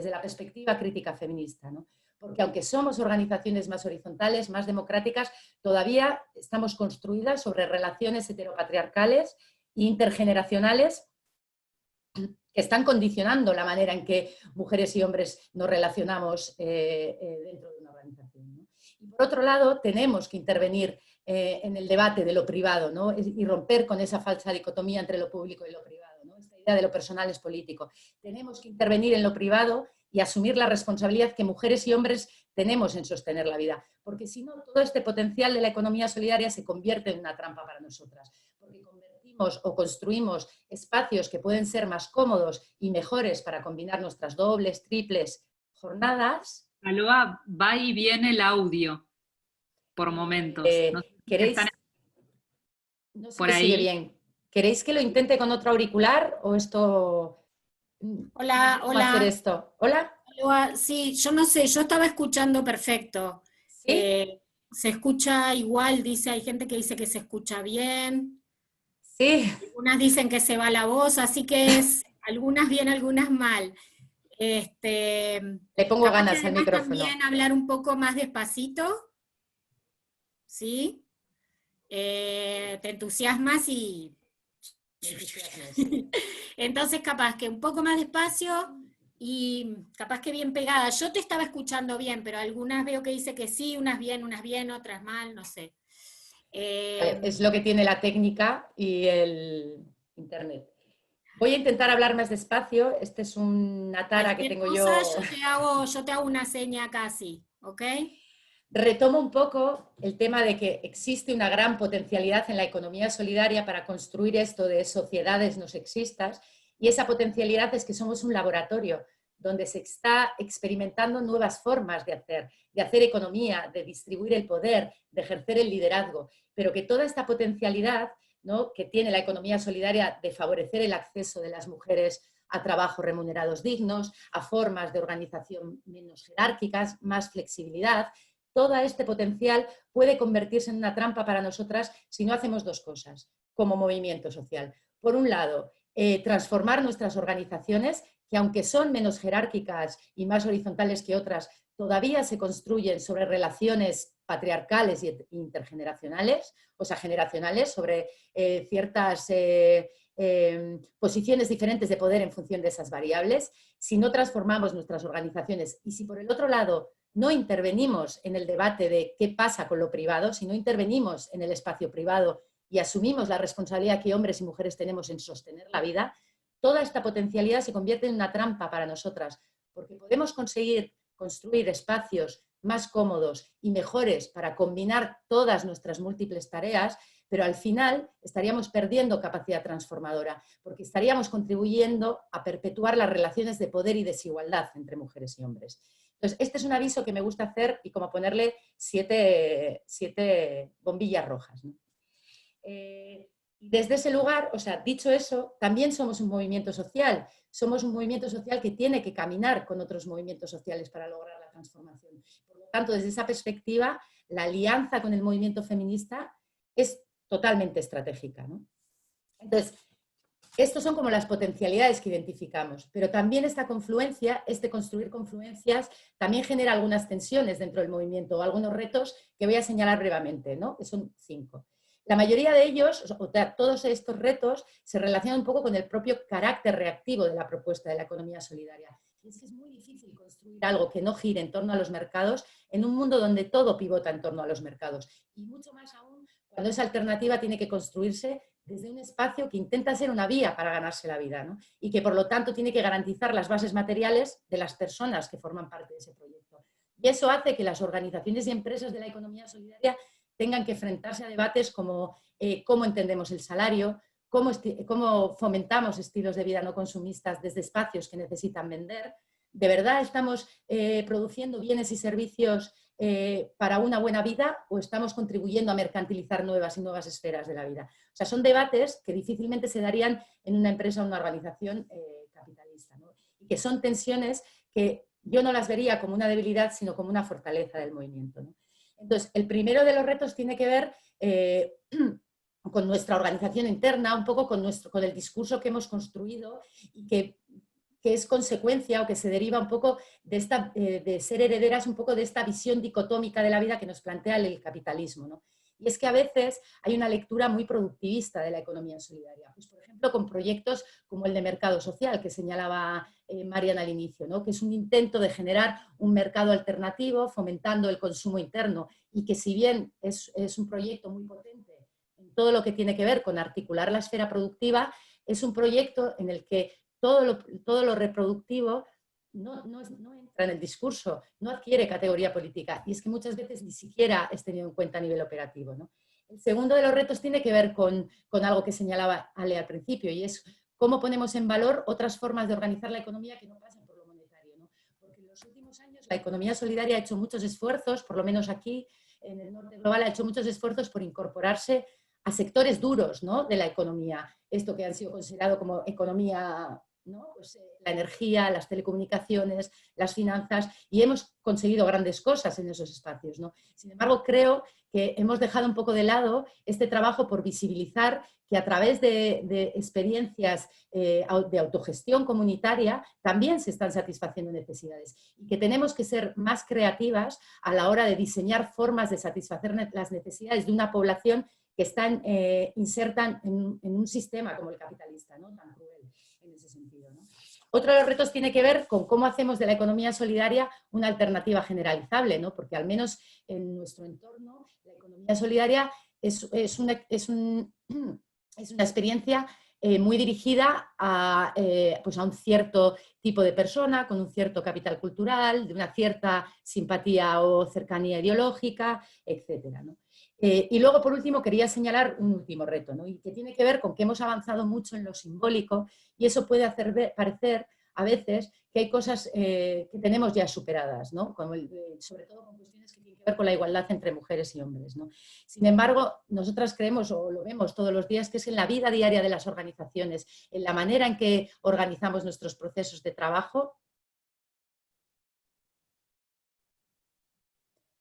la perspectiva crítica feminista, ¿no? Porque aunque somos organizaciones más horizontales, más democráticas, todavía estamos construidas sobre relaciones heteropatriarcales e intergeneracionales que están condicionando la manera en que mujeres y hombres nos relacionamos dentro de una organización, ¿no? Y por otro lado, tenemos que intervenir en el debate de lo privado, ¿no? Y romper con esa falsa dicotomía entre lo público y lo privado, ¿no? Esta idea de lo personal es político. Tenemos que intervenir en lo privado y asumir la responsabilidad que mujeres y hombres tenemos en sostener la vida, porque si no, todo este potencial de la economía solidaria se convierte en una trampa para nosotras, porque convertimos decidimos o construimos espacios que pueden ser más cómodos y mejores para combinar nuestras dobles, triples jornadas. Aloha, va y viene el audio por momentos. No sé si ¿Queréis? están No sé por si sigue ahí. bien. ¿Queréis que lo intente con otro auricular o esto? Hola, ¿Cómo hacer hola. esto? ¿Hola? Sí, yo no sé, yo estaba escuchando perfecto. ¿Sí? Se escucha igual, dice, hay gente que dice que se escucha bien, Sí. algunas dicen que se va la voz, así que es algunas bien, algunas mal. Le pongo Capaz que ganas al además micrófono. también hablar un poco más despacito, ¿sí? Te entusiasmas y... Entonces capaz que un poco más despacio y capaz que bien pegada. Yo te estaba escuchando bien, pero algunas veo que dice que sí, unas bien, otras mal, no sé. Es lo que tiene la técnica y el internet. Voy a intentar hablar más despacio. Este es una tara que Cualquier tengo cosa yo. yo te hago una seña casi, ¿ok? Retomo un poco el tema de que existe una gran potencialidad en la economía solidaria para construir esto de sociedades no sexistas, y esa potencialidad es que somos un laboratorio donde se está experimentando nuevas formas de hacer economía, de distribuir el poder, de ejercer el liderazgo, pero que toda esta potencialidad, ¿no?, que tiene la economía solidaria de favorecer el acceso de las mujeres a trabajos remunerados dignos, a formas de organización menos jerárquicas, más flexibilidad, todo este potencial puede convertirse en una trampa para nosotras si no hacemos dos cosas como movimiento social. Por un lado, transformar nuestras organizaciones, que aunque son menos jerárquicas y más horizontales que otras, todavía se construyen sobre relaciones patriarcales e intergeneracionales, o sea, generacionales, sobre ciertas posiciones diferentes de poder en función de esas variables. Si no transformamos nuestras organizaciones y si por el otro lado no intervenimos en el debate de qué pasa con lo privado, si no intervenimos en el espacio privado y asumimos la responsabilidad que hombres y mujeres tenemos en sostener la vida, toda esta potencialidad se convierte en una trampa para nosotras, porque podemos conseguir construir espacios más cómodos y mejores para combinar todas nuestras múltiples tareas, pero al final estaríamos perdiendo capacidad transformadora, porque estaríamos contribuyendo a perpetuar las relaciones de poder y desigualdad entre mujeres y hombres. Entonces, este es un aviso que me gusta hacer y como ponerle 7 bombillas rojas, ¿no? Desde ese lugar, o sea, dicho eso, también somos un movimiento social. Somos un movimiento social que tiene que caminar con otros movimientos sociales para lograr la transformación. Por lo tanto, desde esa perspectiva, la alianza con el movimiento feminista es totalmente estratégica, ¿no? Entonces, estos son como las potencialidades que identificamos, pero también esta confluencia, este construir confluencias, también genera algunas tensiones dentro del movimiento o algunos retos que voy a señalar brevemente, ¿no? Que son 5. La mayoría de ellos, o sea, todos estos retos, se relacionan un poco con el propio carácter reactivo de la propuesta de la economía solidaria. Y es que es muy difícil construir algo que no gire en torno a los mercados en un mundo donde todo pivota en torno a los mercados. Y mucho más aún cuando esa alternativa tiene que construirse desde un espacio que intenta ser una vía para ganarse la vida, ¿no? Y que por lo tanto tiene que garantizar las bases materiales de las personas que forman parte de ese proyecto. Y eso hace que las organizaciones y empresas de la economía solidaria tengan que enfrentarse a debates como cómo entendemos el salario, cómo fomentamos estilos de vida no consumistas desde espacios que necesitan vender. ¿De verdad estamos produciendo bienes y servicios para una buena vida o estamos contribuyendo a mercantilizar nuevas y nuevas esferas de la vida? O sea, son debates que difícilmente se darían en una empresa o una organización capitalista, ¿no? Y que son tensiones que yo no las vería como una debilidad, sino como una fortaleza del movimiento, ¿no? Entonces, el primero de los retos tiene que ver con nuestra organización interna, un poco con el discurso que hemos construido y que es consecuencia o que se deriva un poco de ser herederas un poco de esta visión dicotómica de la vida que nos plantea el capitalismo, ¿no? Y es que a veces hay una lectura muy productivista de la economía solidaria. Pues, por ejemplo, con proyectos como el de mercado social, que señalaba Marian al inicio, ¿no? Que es un intento de generar un mercado alternativo fomentando el consumo interno y que si bien es un proyecto muy potente en todo lo que tiene que ver con articular la esfera productiva, es un proyecto en el que todo lo reproductivo no entra en el discurso, no adquiere categoría política y es que muchas veces ni siquiera es tenido en cuenta a nivel operativo, ¿no? El segundo de los retos tiene que ver con algo que señalaba Ale al principio, y es cómo ponemos en valor otras formas de organizar la economía que no pasen por lo monetario, ¿no? Porque en los últimos años la economía solidaria ha hecho muchos esfuerzos, por lo menos aquí en el norte global ha hecho muchos esfuerzos por incorporarse a sectores duros, ¿no?, de la economía, esto que han sido considerados como economía, ¿no?, pues, la energía, las telecomunicaciones, las finanzas, y hemos conseguido grandes cosas en esos espacios, ¿no? Sin embargo, creo que hemos dejado un poco de lado este trabajo por visibilizar que a través de experiencias de autogestión comunitaria también se están satisfaciendo necesidades, y que tenemos que ser más creativas a la hora de diseñar formas de satisfacer las necesidades de una población que están insertan en un sistema como el capitalista, ¿no?, tan cruel en ese sentido, ¿no? Otro de los retos tiene que ver con cómo hacemos de la economía solidaria una alternativa generalizable, ¿no? Porque al menos en nuestro entorno la economía solidaria es una experiencia muy dirigida a, pues a un cierto tipo de persona, con un cierto capital cultural, de una cierta simpatía o cercanía ideológica, etcétera, ¿no? Y luego, por último, quería señalar un último reto, ¿no?, y que tiene que ver con que hemos avanzado mucho en lo simbólico, y eso puede hacer parecer a veces que hay cosas que tenemos ya superadas, ¿no?, como sobre todo con cuestiones que tienen que ver con la igualdad entre mujeres y hombres, ¿no? Sin embargo, nosotras creemos, o lo vemos todos los días, que es en la vida diaria de las organizaciones, en la manera en que organizamos nuestros procesos de trabajo,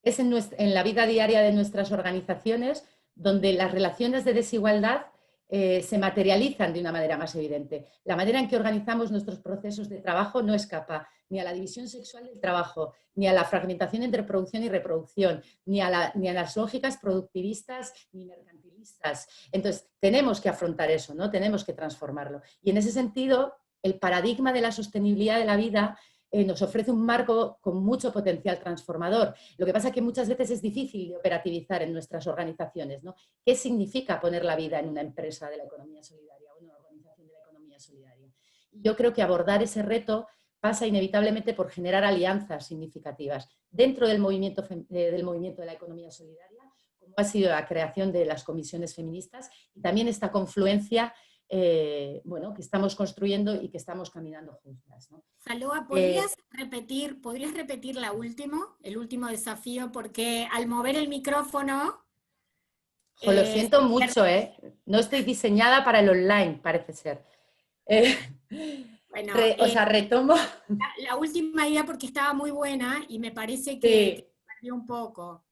es en la vida diaria de nuestras organizaciones donde las relaciones de desigualdad se materializan de una manera más evidente. La manera en que organizamos nuestros procesos de trabajo no escapa ni a la división sexual del trabajo, ni a la fragmentación entre producción y reproducción, ni a las lógicas productivistas ni mercantilistas. Entonces, tenemos que afrontar eso, ¿no? Tenemos que transformarlo. Y en ese sentido, el paradigma de la sostenibilidad de la vida nos ofrece un marco con mucho potencial transformador. Lo que pasa es que muchas veces es difícil de operativizar en nuestras organizaciones, ¿no? ¿Qué significa poner la vida en una empresa de la economía solidaria o en una organización de la economía solidaria? Y yo creo que abordar ese reto pasa inevitablemente por generar alianzas significativas dentro del movimiento de la economía solidaria, como ha sido la creación de las comisiones feministas, y también esta confluencia bueno, que estamos construyendo y que estamos caminando juntas, ¿no? Saloa, ¿podrías repetir el último desafío? Porque al mover el micrófono... lo siento mucho, no estoy diseñada para el online, parece ser. Bueno, o sea, retomo. La última idea, porque estaba muy buena y me parece que perdió un poco.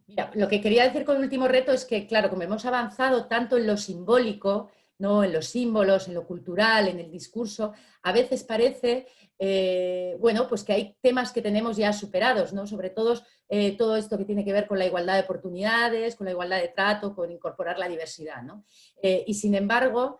Mira, lo que quería decir con el último reto es que, claro, como hemos avanzado tanto en lo simbólico, ¿no?, en los símbolos, en lo cultural, en el discurso, a veces parece, bueno, pues que hay temas que tenemos ya superados, ¿no? Sobre todo todo esto que tiene que ver con la igualdad de oportunidades, con la igualdad de trato, con incorporar la diversidad, ¿no? Y sin embargo,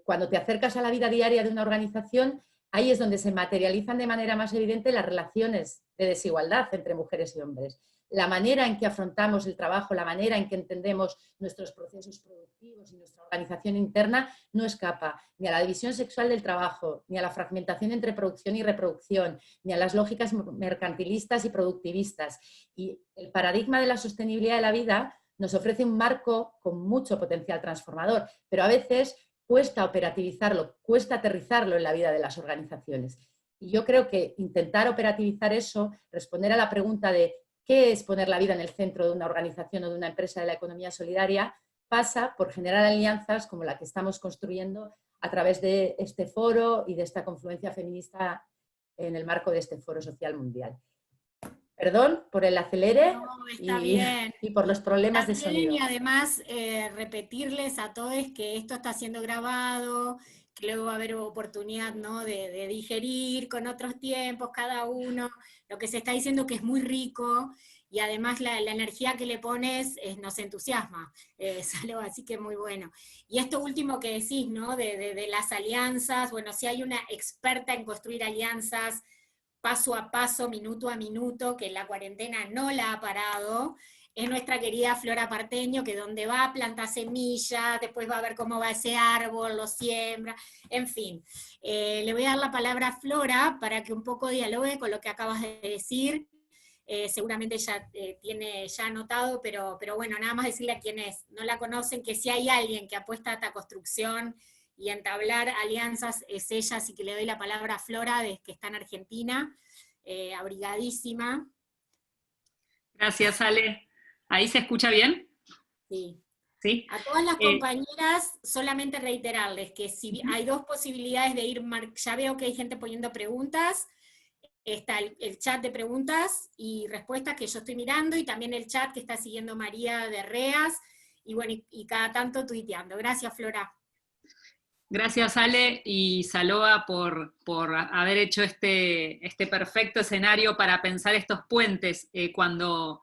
cuando te acercas a la vida diaria de una organización, ahí es donde se materializan de manera más evidente las relaciones de desigualdad entre mujeres y hombres. La manera en que afrontamos el trabajo, la manera en que entendemos nuestros procesos productivos y nuestra organización interna no escapa ni a la división sexual del trabajo, ni a la fragmentación entre producción y reproducción, ni a las lógicas mercantilistas y productivistas. Y el paradigma de la sostenibilidad de la vida nos ofrece un marco con mucho potencial transformador, pero a veces cuesta operativizarlo, cuesta aterrizarlo en la vida de las organizaciones. Y yo creo que intentar operativizar eso, responder a la pregunta de ¿qué es poner la vida en el centro de una organización o de una empresa de la economía solidaria?, pasa por generar alianzas como la que estamos construyendo a través de este foro y de esta confluencia feminista en el marco de este Foro Social Mundial. Perdón por el acelere y por los problemas de sonido. Y además repetirles a todos que esto está siendo grabado, que luego va a haber oportunidad, ¿no?, de digerir con otros tiempos cada uno, lo que se está diciendo que es muy rico, y además la energía que le pones nos entusiasma, así que muy bueno. Y esto último que decís, ¿no?, de las alianzas, bueno, si hay una experta en construir alianzas paso a paso, minuto a minuto, que la cuarentena no la ha parado, es nuestra querida Flora Parteño, que donde va planta semillas, después va a ver cómo va ese árbol, lo siembra, en fin. Le voy a dar la palabra a Flora para que un poco dialogue con lo que acabas de decir. seguramente ella tiene ya anotado, pero bueno, nada más decirle a quienes no la conocen que si hay alguien que apuesta a esta construcción y a entablar alianzas, es ella, así que le doy la palabra a Flora, que está en Argentina, abrigadísima. Gracias, Ale. ¿Ahí se escucha bien? Sí. ¿Sí? A todas las compañeras, solamente reiterarles que si hay dos posibilidades de ir, ya veo que hay gente poniendo preguntas, está el chat de preguntas y respuestas que yo estoy mirando, y también el chat que está siguiendo María de Reas, y bueno, y cada tanto tuiteando. Gracias, Flora. Gracias, Ale, y Saloa por haber hecho este perfecto escenario para pensar estos puentes. Cuando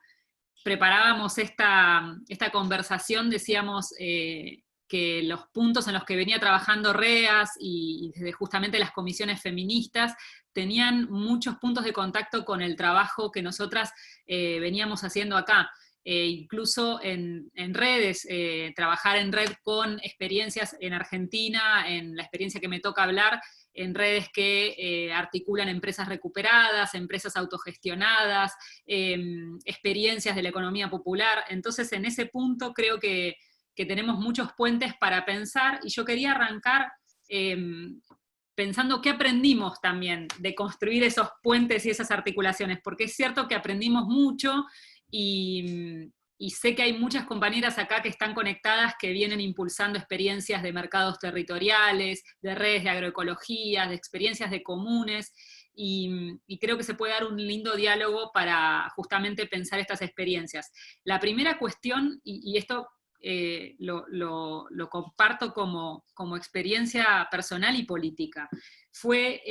preparábamos esta conversación, decíamos que los puntos en los que venía trabajando REAS y desde justamente las comisiones feministas tenían muchos puntos de contacto con el trabajo que nosotras veníamos haciendo acá. Incluso en redes, trabajar en red con experiencias en Argentina, en la experiencia que me toca hablar, en redes que articulan empresas recuperadas, empresas autogestionadas, experiencias de la economía popular. Entonces, en ese punto creo que tenemos muchos puentes para pensar, y yo quería arrancar pensando qué aprendimos también de construir esos puentes y esas articulaciones, porque es cierto que aprendimos mucho, y sé que hay muchas compañeras acá que están conectadas, que vienen impulsando experiencias de mercados territoriales, de redes de agroecología, de experiencias de comunes, y creo que se puede dar un lindo diálogo para justamente pensar estas experiencias. La primera cuestión, y esto lo comparto como experiencia personal y política, fue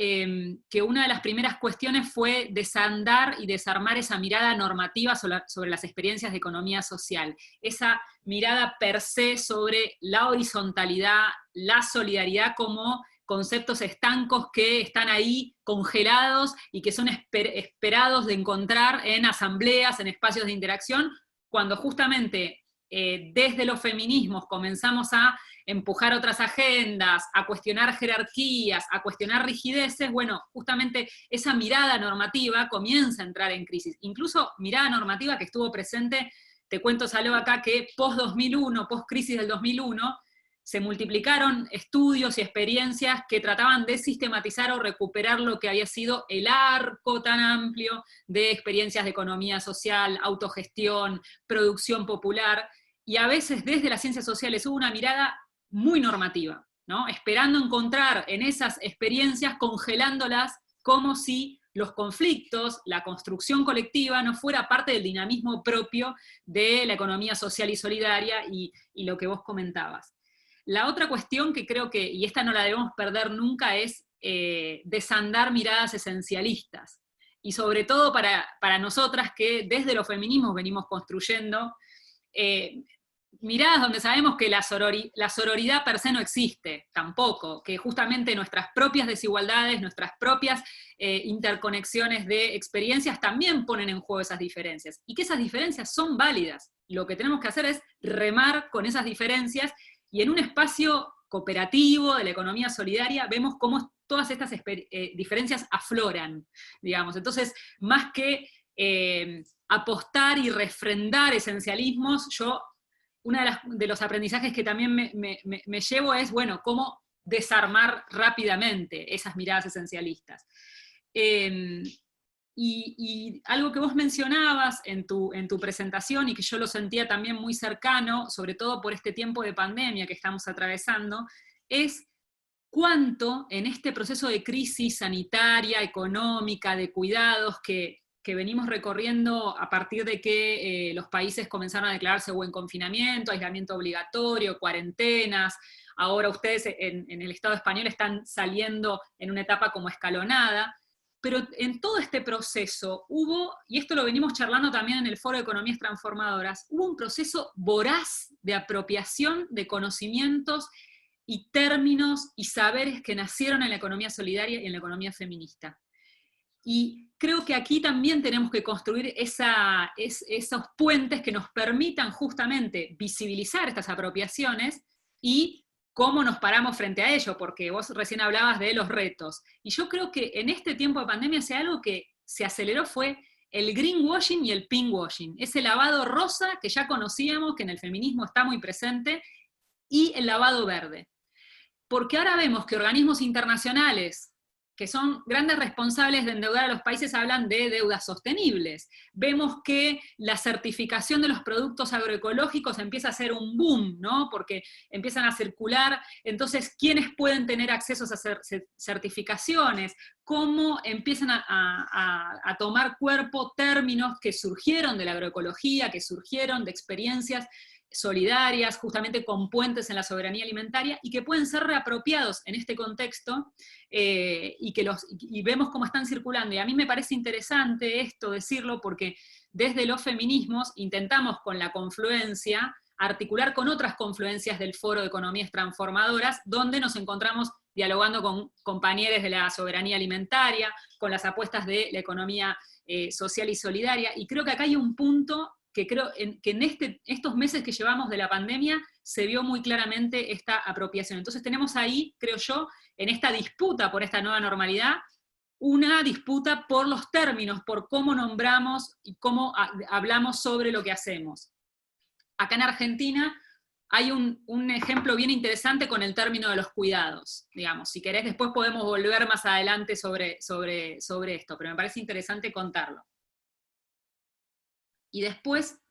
que una de las primeras cuestiones fue desandar y desarmar esa mirada normativa sobre las experiencias de economía social, esa mirada per se sobre la horizontalidad, la solidaridad como conceptos estancos que están ahí congelados y que son esperados de encontrar en asambleas, en espacios de interacción, cuando justamente desde los feminismos comenzamos a empujar otras agendas, a cuestionar jerarquías, a cuestionar rigideces, bueno, justamente esa mirada normativa comienza a entrar en crisis. Incluso mirada normativa que estuvo presente, te cuento, Saló, acá, que post-2001, post-crisis del 2001, se multiplicaron estudios y experiencias que trataban de sistematizar o recuperar lo que había sido el arco tan amplio de experiencias de economía social, autogestión, producción popular, y a veces desde las ciencias sociales hubo una mirada muy normativa, ¿no? Esperando encontrar en esas experiencias, congelándolas, como si los conflictos, la construcción colectiva, no fuera parte del dinamismo propio de la economía social y solidaria, y lo que vos comentabas. La otra cuestión que creo que, y esta no la debemos perder nunca, es desandar miradas esencialistas. Y sobre todo para nosotras que desde los feminismos venimos construyendo miradas donde sabemos que la sororidad per se no existe, tampoco, que justamente nuestras propias desigualdades, nuestras propias interconexiones de experiencias también ponen en juego esas diferencias, y que esas diferencias son válidas. Lo que tenemos que hacer es remar con esas diferencias, y en un espacio cooperativo de la economía solidaria vemos cómo todas estas diferencias afloran, digamos. Entonces, más que apostar y refrendar esencialismos, uno de los aprendizajes que también me llevo es, bueno, cómo desarmar rápidamente esas miradas esencialistas. Y algo que vos mencionabas en tu presentación, y que yo lo sentía también muy cercano, sobre todo por este tiempo de pandemia que estamos atravesando, es cuánto en este proceso de crisis sanitaria, económica, de cuidados que venimos recorriendo a partir de que los países comenzaron a declararse o en confinamiento, aislamiento obligatorio, cuarentenas. Ahora ustedes en el Estado español están saliendo en una etapa como escalonada, pero en todo este proceso hubo, y esto lo venimos charlando también en el Foro de Economías Transformadoras, hubo un proceso voraz de apropiación de conocimientos y términos y saberes que nacieron en la economía solidaria y en la economía feminista. Y creo que aquí también tenemos que construir esos puentes que nos permitan justamente visibilizar estas apropiaciones y cómo nos paramos frente a ello, porque vos recién hablabas de los retos. Y yo creo que en este tiempo de pandemia, si algo que se aceleró fue el greenwashing y el pinkwashing, ese lavado rosa que ya conocíamos, que en el feminismo está muy presente, y el lavado verde. Porque ahora vemos que organismos internacionales, que son grandes responsables de endeudar a los países, hablan de deudas sostenibles. Vemos que la certificación de los productos agroecológicos empieza a ser un boom, ¿no? Porque empiezan a circular. Entonces, ¿quiénes pueden tener acceso a esas certificaciones? ¿Cómo empiezan a tomar cuerpo términos que surgieron de la agroecología, que surgieron de experiencias solidarias, justamente con puentes en la soberanía alimentaria, y que pueden ser reapropiados en este contexto, y vemos cómo están circulando. Y a mí me parece interesante esto decirlo, porque desde los feminismos intentamos con la confluencia articular con otras confluencias del Foro de Economías Transformadoras, donde nos encontramos dialogando con compañeros de la soberanía alimentaria, con las apuestas de la economía social y solidaria, y creo que acá hay un punto que creo que en estos meses que llevamos de la pandemia se vio muy claramente esta apropiación. Entonces tenemos ahí, creo yo, en esta disputa por esta nueva normalidad, una disputa por los términos, por cómo nombramos y cómo hablamos sobre lo que hacemos. Acá en Argentina hay un ejemplo bien interesante con el término de los cuidados, digamos. Si querés, después podemos volver más adelante sobre esto, pero me parece interesante contarlo. Y después,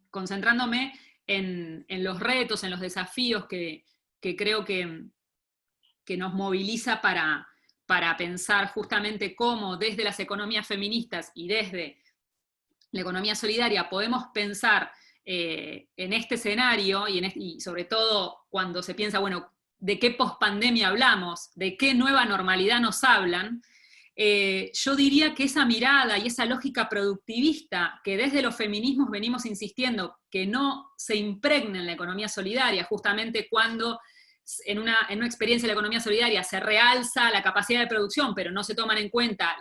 concentrándome en los retos, en los desafíos que creo que nos moviliza para pensar justamente cómo desde las economías feministas y desde la economía solidaria podemos pensar en este escenario, y sobre todo cuando se piensa, bueno, ¿de qué pospandemia hablamos? ¿De qué nueva normalidad nos hablan? Yo diría que esa mirada y esa lógica productivista que desde los feminismos venimos insistiendo que no se impregna en la economía solidaria, justamente cuando en una experiencia de la economía solidaria se realza la capacidad de producción, pero no se toman en cuenta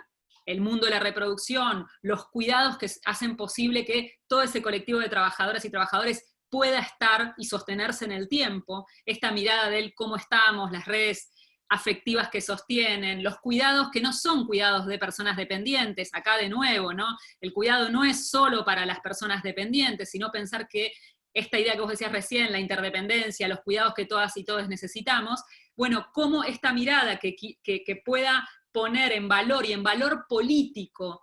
el mundo de la reproducción, los cuidados que hacen posible que todo ese colectivo de trabajadoras y trabajadores pueda estar y sostenerse en el tiempo, esta mirada del cómo estamos, las redes afectivas que sostienen, los cuidados que no son cuidados de personas dependientes, acá de nuevo, ¿no? El cuidado no es solo para las personas dependientes, sino pensar que esta idea que vos decías recién, la interdependencia, los cuidados que todas y todos necesitamos, bueno, cómo esta mirada que pueda poner en valor y en valor político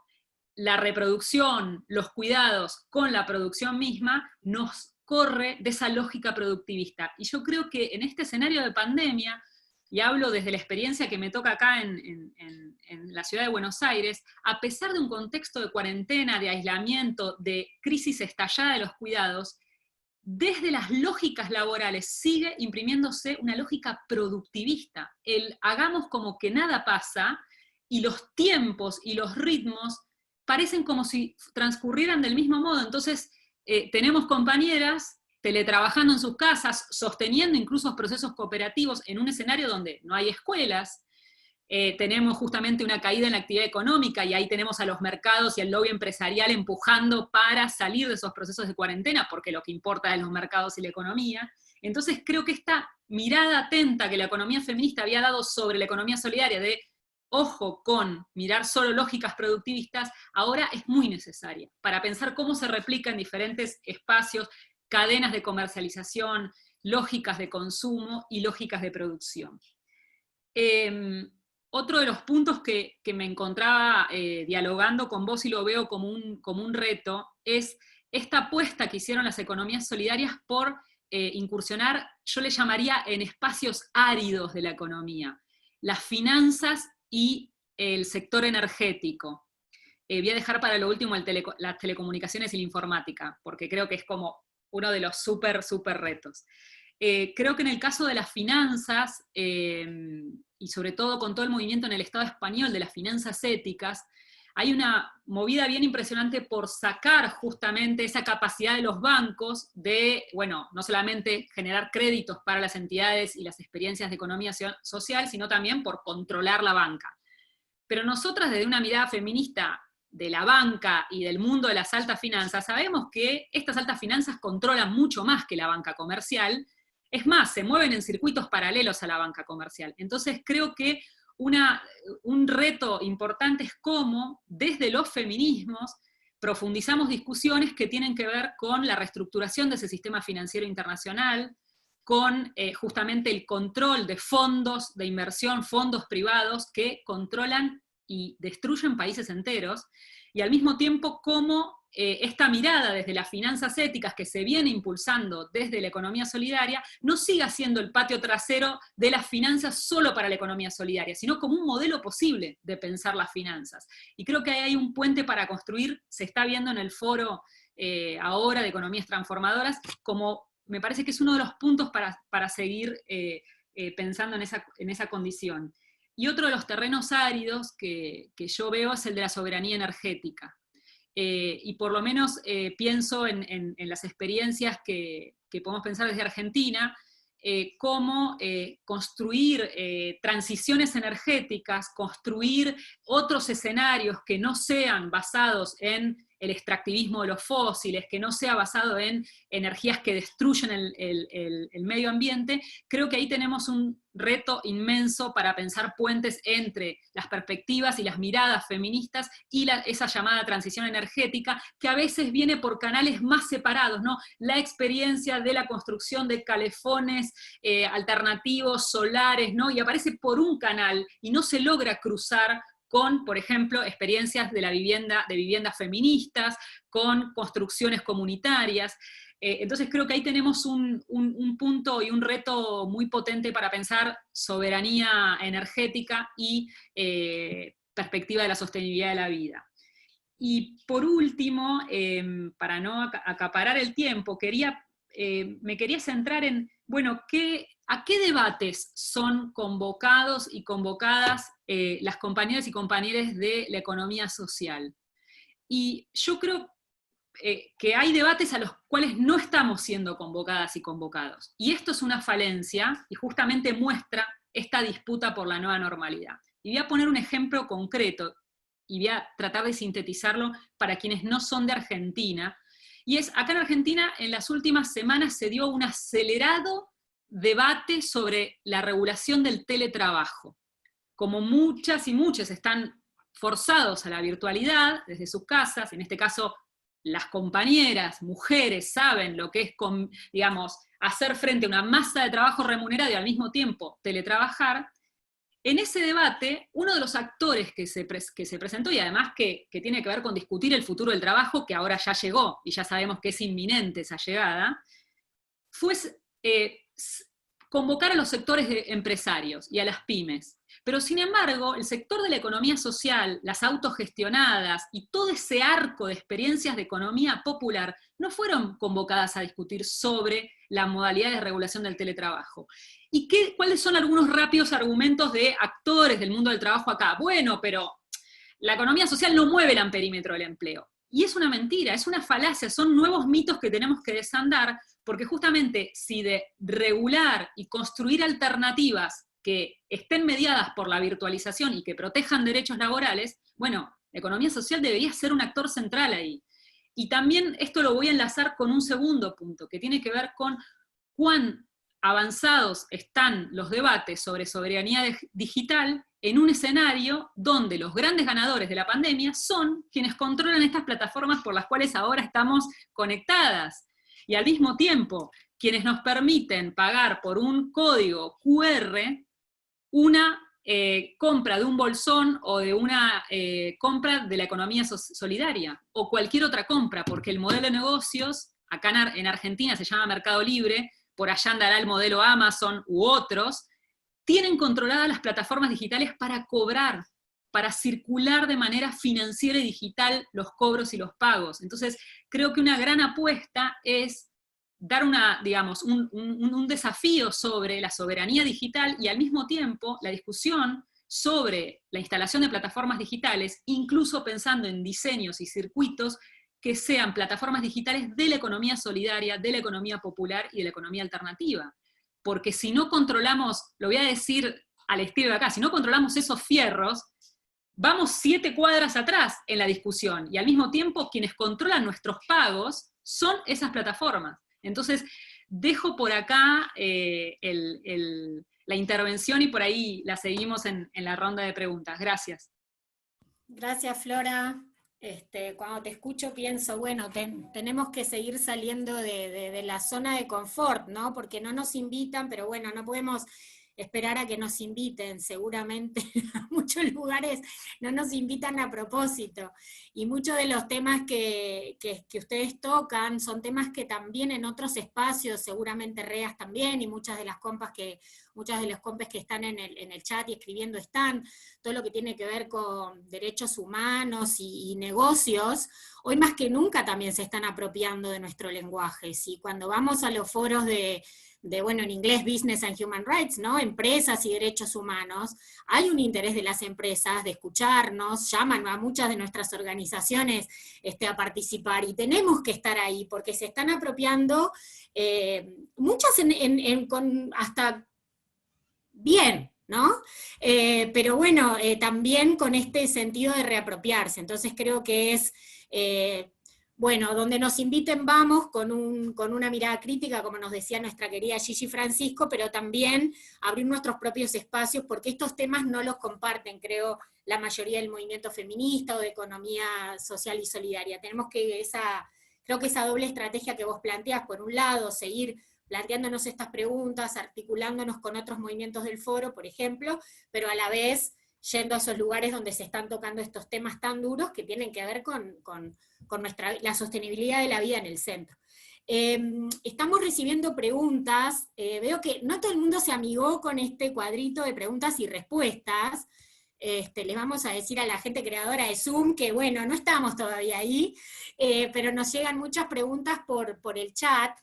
la reproducción, los cuidados con la producción misma, nos corre de esa lógica productivista. Y yo creo que en este escenario de pandemia, y hablo desde la experiencia que me toca acá en la ciudad de Buenos Aires, a pesar de un contexto de cuarentena, de aislamiento, de crisis estallada de los cuidados, desde las lógicas laborales sigue imprimiéndose una lógica productivista. El hagamos como que nada pasa, y los tiempos y los ritmos parecen como si transcurrieran del mismo modo. Entonces, tenemos compañeras teletrabajando en sus casas, sosteniendo incluso procesos cooperativos en un escenario donde no hay escuelas, tenemos justamente una caída en la actividad económica, y ahí tenemos a los mercados y al lobby empresarial empujando para salir de esos procesos de cuarentena, porque lo que importa es los mercados y la economía. Entonces creo que esta mirada atenta que la economía feminista había dado sobre la economía solidaria, de ojo con mirar solo lógicas productivistas, ahora es muy necesaria, para pensar cómo se replica en diferentes espacios, cadenas de comercialización, lógicas de consumo y lógicas de producción. Otro de los puntos que me encontraba dialogando con vos, y lo veo como un reto, es esta apuesta que hicieron las economías solidarias por incursionar, yo le llamaría, en espacios áridos de la economía, las finanzas y el sector energético. Voy a dejar para lo último las telecomunicaciones y la informática, porque creo que es como uno de los súper retos. Creo que en el caso de las finanzas, y sobre todo con todo el movimiento en el Estado español de las finanzas éticas, hay una movida bien impresionante por sacar justamente esa capacidad de los bancos de, bueno, no solamente generar créditos para las entidades y las experiencias de economía social, sino también por controlar la banca. Pero nosotras, desde una mirada feminista de la banca y del mundo de las altas finanzas, sabemos que estas altas finanzas controlan mucho más que la banca comercial. Es más, se mueven en circuitos paralelos a la banca comercial. Entonces creo que un reto importante es cómo, desde los feminismos, profundizamos discusiones que tienen que ver con la reestructuración de ese sistema financiero internacional, con justamente el control de fondos de inversión, fondos privados que controlan y destruyen países enteros, y al mismo tiempo cómo esta mirada desde las finanzas éticas que se viene impulsando desde la economía solidaria no siga siendo el patio trasero de las finanzas solo para la economía solidaria, sino como un modelo posible de pensar las finanzas. Y creo que ahí hay un puente para construir, se está viendo en el foro ahora de economías transformadoras, como me parece que es uno de los puntos para seguir pensando en esa condición. Y otro de los terrenos áridos que yo veo es el de la soberanía energética. Y por lo menos pienso en las experiencias que podemos pensar desde Argentina, cómo construir transiciones energéticas, construir otros escenarios que no sean basados en el extractivismo de los fósiles, que no sea basado en energías que destruyen el medio ambiente. Creo que ahí tenemos un reto inmenso para pensar puentes entre las perspectivas y las miradas feministas y esa llamada transición energética, que a veces viene por canales más separados, ¿no? La experiencia de la construcción de calefones alternativos, solares, ¿no? Y aparece por un canal y no se logra cruzar con, por ejemplo, experiencias de viviendas feministas, con construcciones comunitarias. Entonces creo que ahí tenemos un punto y un reto muy potente para pensar soberanía energética y perspectiva de la sostenibilidad de la vida. Y por último, para no acaparar el tiempo, me quería centrar en, bueno, ¿a qué debates son convocados y convocadas las compañeras y compañeros de la economía social? Y yo creo que hay debates a los cuales no estamos siendo convocadas y convocados. Y esto es una falencia, y justamente muestra esta disputa por la nueva normalidad. Y voy a poner un ejemplo concreto, y voy a tratar de sintetizarlo para quienes no son de Argentina, y es, acá en Argentina, en las últimas semanas se dio un acelerado debate sobre la regulación del teletrabajo. Como muchas y muchos están forzados a la virtualidad desde sus casas, en este caso las compañeras, mujeres, saben lo que es, digamos, hacer frente a una masa de trabajo remunerado y al mismo tiempo teletrabajar. En ese debate, uno de los actores que se presentó, y además que tiene que ver con discutir el futuro del trabajo, que ahora ya llegó, y ya sabemos que es inminente esa llegada, fue convocar a los sectores empresarios y a las pymes. Pero sin embargo, el sector de la economía social, las autogestionadas y todo ese arco de experiencias de economía popular no fueron convocadas a discutir sobre la modalidad de regulación del teletrabajo. ¿Y cuáles son algunos rápidos argumentos de actores del mundo del trabajo acá? Bueno, pero la economía social no mueve el amperímetro del empleo. Y es una mentira, es una falacia, son nuevos mitos que tenemos que desandar, porque justamente si de regular y construir alternativas que estén mediadas por la virtualización y que protejan derechos laborales, bueno, la economía social debería ser un actor central ahí. Y también esto lo voy a enlazar con un segundo punto, que tiene que ver con cuán avanzados están los debates sobre soberanía digital en un escenario donde los grandes ganadores de la pandemia son quienes controlan estas plataformas por las cuales ahora estamos conectadas. Y al mismo tiempo, quienes nos permiten pagar por un código QR una compra de un bolsón o de una compra de la economía solidaria, o cualquier otra compra, porque el modelo de negocios, acá en Argentina se llama Mercado Libre, por allá andará el modelo Amazon u otros, tienen controladas las plataformas digitales para cobrar, para circular de manera financiera y digital los cobros y los pagos. Entonces, creo que una gran apuesta es dar un desafío sobre la soberanía digital y al mismo tiempo la discusión sobre la instalación de plataformas digitales, incluso pensando en diseños y circuitos que sean plataformas digitales de la economía solidaria, de la economía popular y de la economía alternativa. Porque si no controlamos, lo voy a decir al estilo de acá, si no controlamos esos fierros, vamos 7 cuadras atrás en la discusión, y al mismo tiempo quienes controlan nuestros pagos son esas plataformas. Entonces, dejo por acá la intervención y por ahí la seguimos en la ronda de preguntas. Gracias. Gracias, Flora. Cuando te escucho pienso, bueno, tenemos que seguir saliendo de la zona de confort, ¿no? Porque no nos invitan, pero bueno, no podemos esperar a que nos inviten, seguramente a muchos lugares no nos invitan a propósito, y muchos de los temas que ustedes tocan son temas que también en otros espacios, seguramente REAS también, y muchas de los compes que están en el chat y escribiendo están, todo lo que tiene que ver con derechos humanos y negocios, hoy más que nunca también se están apropiando de nuestro lenguaje. Si cuando vamos a los foros bueno, en inglés Business and Human Rights, ¿no? Empresas y derechos humanos, hay un interés de las empresas de escucharnos, llaman a muchas de nuestras organizaciones a participar, y tenemos que estar ahí, porque se están apropiando, muchas con hasta bien, ¿no? Pero bueno, también con este sentido de reapropiarse. Entonces creo que es, bueno, donde nos inviten vamos con una mirada crítica, como nos decía nuestra querida Gigi Francisco, pero también abrir nuestros propios espacios, porque estos temas no los comparten, creo, la mayoría del movimiento feminista o de economía social y solidaria. Tenemos que creo que esa doble estrategia que vos planteás, por un lado, seguir planteándonos estas preguntas, articulándonos con otros movimientos del foro, por ejemplo, pero a la vez yendo a esos lugares donde se están tocando estos temas tan duros que tienen que ver con la sostenibilidad de la vida en el centro. Estamos recibiendo preguntas, veo que no todo el mundo se amigó con este cuadrito de preguntas y respuestas. Les vamos a decir a la gente creadora de Zoom que, bueno, no estamos todavía ahí, pero nos llegan muchas preguntas por el chat,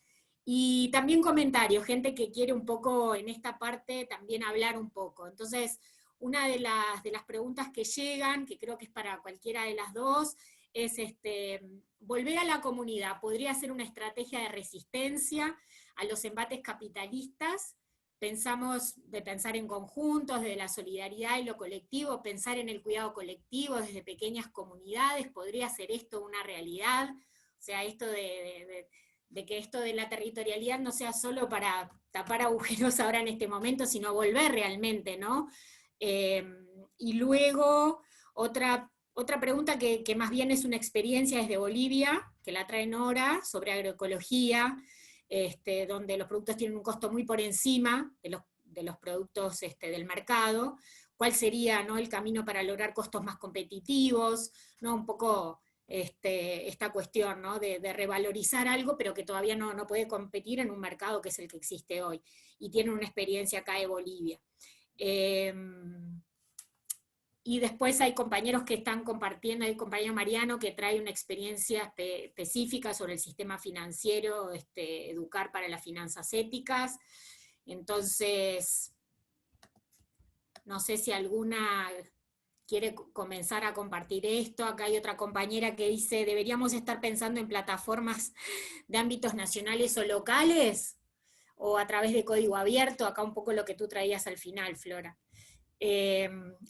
y también comentarios, gente que quiere un poco en esta parte también hablar un poco. Entonces, una de las preguntas que llegan, que creo que es para cualquiera de las dos, es volver a la comunidad. ¿Podría ser una estrategia de resistencia a los embates capitalistas? Pensar en conjuntos, desde la solidaridad y lo colectivo, pensar en el cuidado colectivo desde pequeñas comunidades. ¿Podría ser esto una realidad? O sea, esto de que esto de la territorialidad no sea solo para tapar agujeros ahora en este momento, sino volver realmente, ¿no? Y luego, otra pregunta que más bien es una experiencia desde Bolivia, que la trae Nora, sobre agroecología, donde los productos tienen un costo muy por encima de los productos del mercado. ¿Cuál sería, ¿no?, el camino para lograr costos más competitivos? ¿No? Un poco esta cuestión, ¿no?, de revalorizar algo, pero que todavía no puede competir en un mercado que es el que existe hoy. Y tienen una experiencia acá de Bolivia. Y después hay compañeros que están compartiendo, hay el compañero Mariano que trae una experiencia específica sobre el sistema financiero, educar para las finanzas éticas. Entonces, no sé si alguna quiere comenzar a compartir esto. Acá hay otra compañera que dice, ¿deberíamos estar pensando en plataformas de ámbitos nacionales o locales? O a través de código abierto, acá un poco lo que tú traías al final, Flora.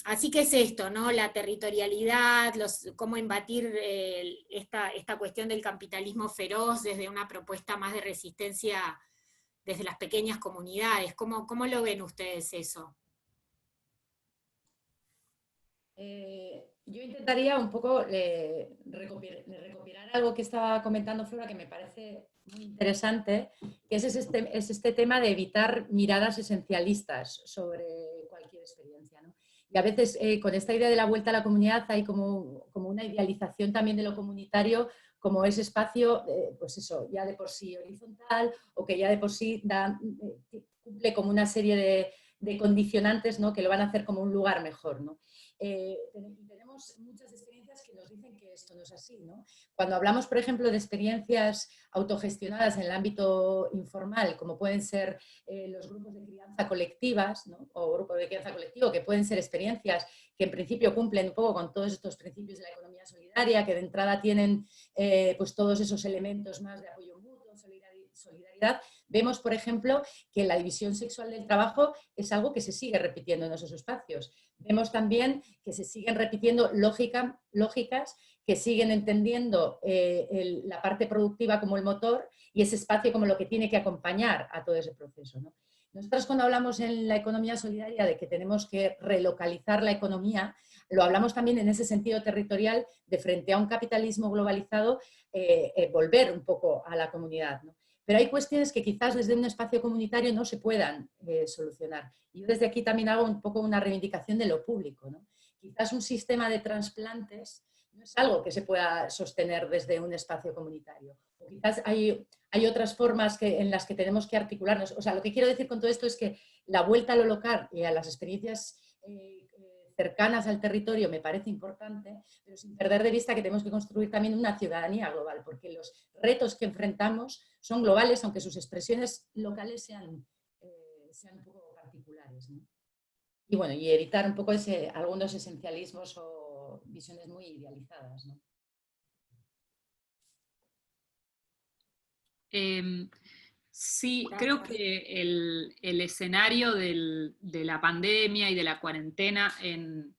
Así que es esto, ¿no? La territorialidad, cómo embatir esta cuestión del capitalismo feroz desde una propuesta más de resistencia desde las pequeñas comunidades. ¿Cómo lo ven ustedes eso? Yo intentaría un poco recopilar algo que estaba comentando Flora, que me parece muy interesante, que es este tema de evitar miradas esencialistas sobre cualquier experiencia, ¿no? Y a veces con esta idea de la vuelta a la comunidad hay como una idealización también de lo comunitario como ese espacio, pues eso, ya de por sí horizontal, o que ya de por sí cumple como una serie de condicionantes, ¿no?, que lo van a hacer como un lugar mejor, ¿no? Tenemos muchas experiencias que nos dicen que esto no es así, ¿no? Cuando hablamos, por ejemplo, de experiencias autogestionadas en el ámbito informal, como pueden ser los grupos de crianza colectivas, ¿no?, o grupos de crianza colectivo, que pueden ser experiencias que en principio cumplen un poco con todos estos principios de la economía solidaria, que de entrada tienen pues todos esos elementos más de apoyo mutuo, solidaridad. Vemos, por ejemplo, que la división sexual del trabajo es algo que se sigue repitiendo en esos espacios. Vemos también que se siguen repitiendo lógicas que siguen entendiendo la parte productiva como el motor y ese espacio como lo que tiene que acompañar a todo ese proceso, ¿no? Nosotros cuando hablamos en la economía solidaria de que tenemos que relocalizar la economía, lo hablamos también en ese sentido territorial de frente a un capitalismo globalizado, volver un poco a la comunidad, ¿no? Pero hay cuestiones que quizás desde un espacio comunitario no se puedan solucionar. Y yo desde aquí también hago un poco una reivindicación de lo público, ¿no? Quizás un sistema de trasplantes no es algo que se pueda sostener desde un espacio comunitario. O quizás hay otras formas en las que tenemos que articularnos. O sea, lo que quiero decir con todo esto es que la vuelta a lo local y a las experiencias cercanas al territorio me parece importante, pero sin perder de vista que tenemos que construir también una ciudadanía global, porque los retos que enfrentamos son globales, aunque sus expresiones locales sean un poco particulares, ¿no? Y bueno, y evitar un poco algunos esencialismos o visiones muy idealizadas, ¿no? Sí, Gracias. creo que el escenario de la pandemia y de la cuarentena en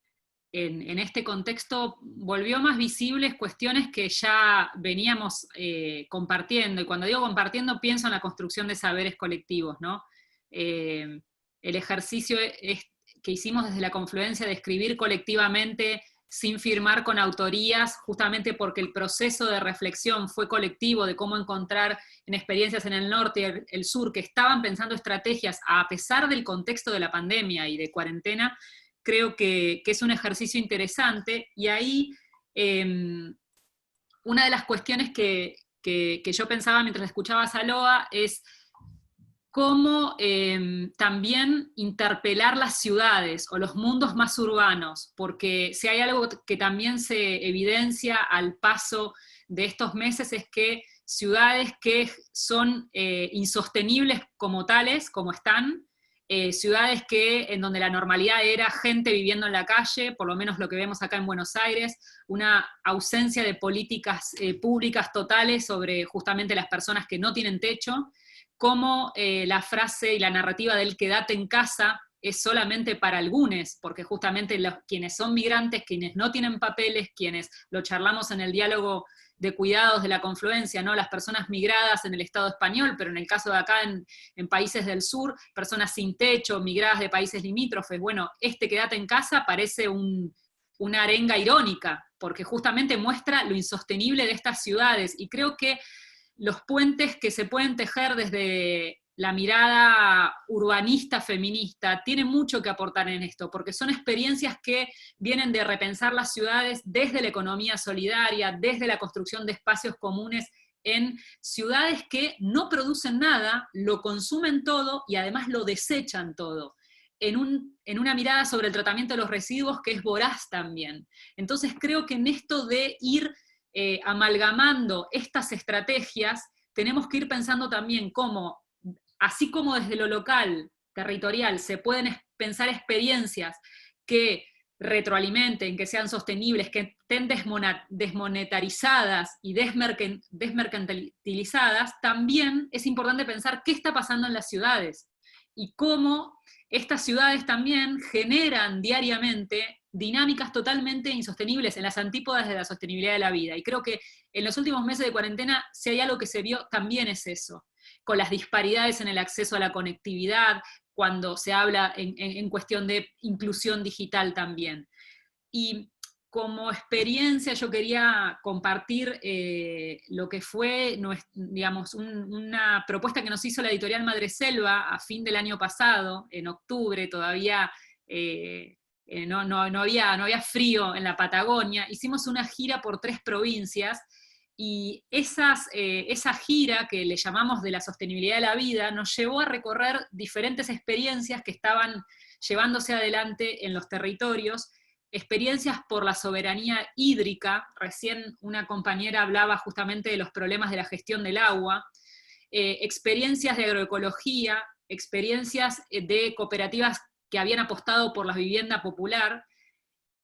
este contexto volvió más visibles cuestiones que ya veníamos compartiendo, y cuando digo compartiendo pienso en la construcción de saberes colectivos, ¿no? El ejercicio que hicimos desde la confluencia de escribir colectivamente sin firmar con autorías, justamente porque el proceso de reflexión fue colectivo, de cómo encontrar en experiencias en el norte y el sur que estaban pensando estrategias a pesar del contexto de la pandemia y de cuarentena, creo que es un ejercicio interesante. Y ahí una de las cuestiones que yo pensaba mientras escuchaba a Saloa es cómo también interpelar las ciudades o los mundos más urbanos, porque si hay algo que también se evidencia al paso de estos meses es que ciudades que son insostenibles como tales, como están, ciudades en donde la normalidad era gente viviendo en la calle, por lo menos lo que vemos acá en Buenos Aires, una ausencia de políticas públicas totales sobre justamente las personas que no tienen techo, cómo la frase y la narrativa del quédate en casa es solamente para algunos, porque justamente quienes son migrantes, quienes no tienen papeles, quienes lo charlamos en el diálogo de cuidados de la confluencia, ¿no? Las personas migradas en el Estado español, pero en el caso de acá en países del sur, personas sin techo, migradas de países limítrofes. Bueno, quédate en casa parece una arenga irónica, porque justamente muestra lo insostenible de estas ciudades, y creo que los puentes que se pueden tejer desde la mirada urbanista feminista tienen mucho que aportar en esto, porque son experiencias que vienen de repensar las ciudades desde la economía solidaria, desde la construcción de espacios comunes en ciudades que no producen nada, lo consumen todo y además lo desechan todo, en una mirada sobre el tratamiento de los residuos que es voraz también. Entonces creo que en esto de ir amalgamando estas estrategias, tenemos que ir pensando también cómo, así como desde lo local, territorial, se pueden pensar experiencias que retroalimenten, que sean sostenibles, que estén desmonetarizadas y desmercantilizadas, también es importante pensar qué está pasando en las ciudades y cómo estas ciudades también generan diariamente dinámicas totalmente insostenibles, en las antípodas de la sostenibilidad de la vida. Y creo que en los últimos meses de cuarentena, si hay algo que se vio, también es eso, con las disparidades en el acceso a la conectividad, cuando se habla en cuestión de inclusión digital también. Y como experiencia yo quería compartir lo que fue, digamos, una propuesta que nos hizo la editorial Madreselva a fin del año pasado, en octubre, todavía no había frío en la Patagonia. Hicimos una gira por 3 provincias, y esa gira que le llamamos de la sostenibilidad de la vida nos llevó a recorrer diferentes experiencias que estaban llevándose adelante en los territorios, experiencias por la soberanía hídrica. Recién una compañera hablaba justamente de los problemas de la gestión del agua, experiencias de agroecología, experiencias de cooperativas que habían apostado por la vivienda popular,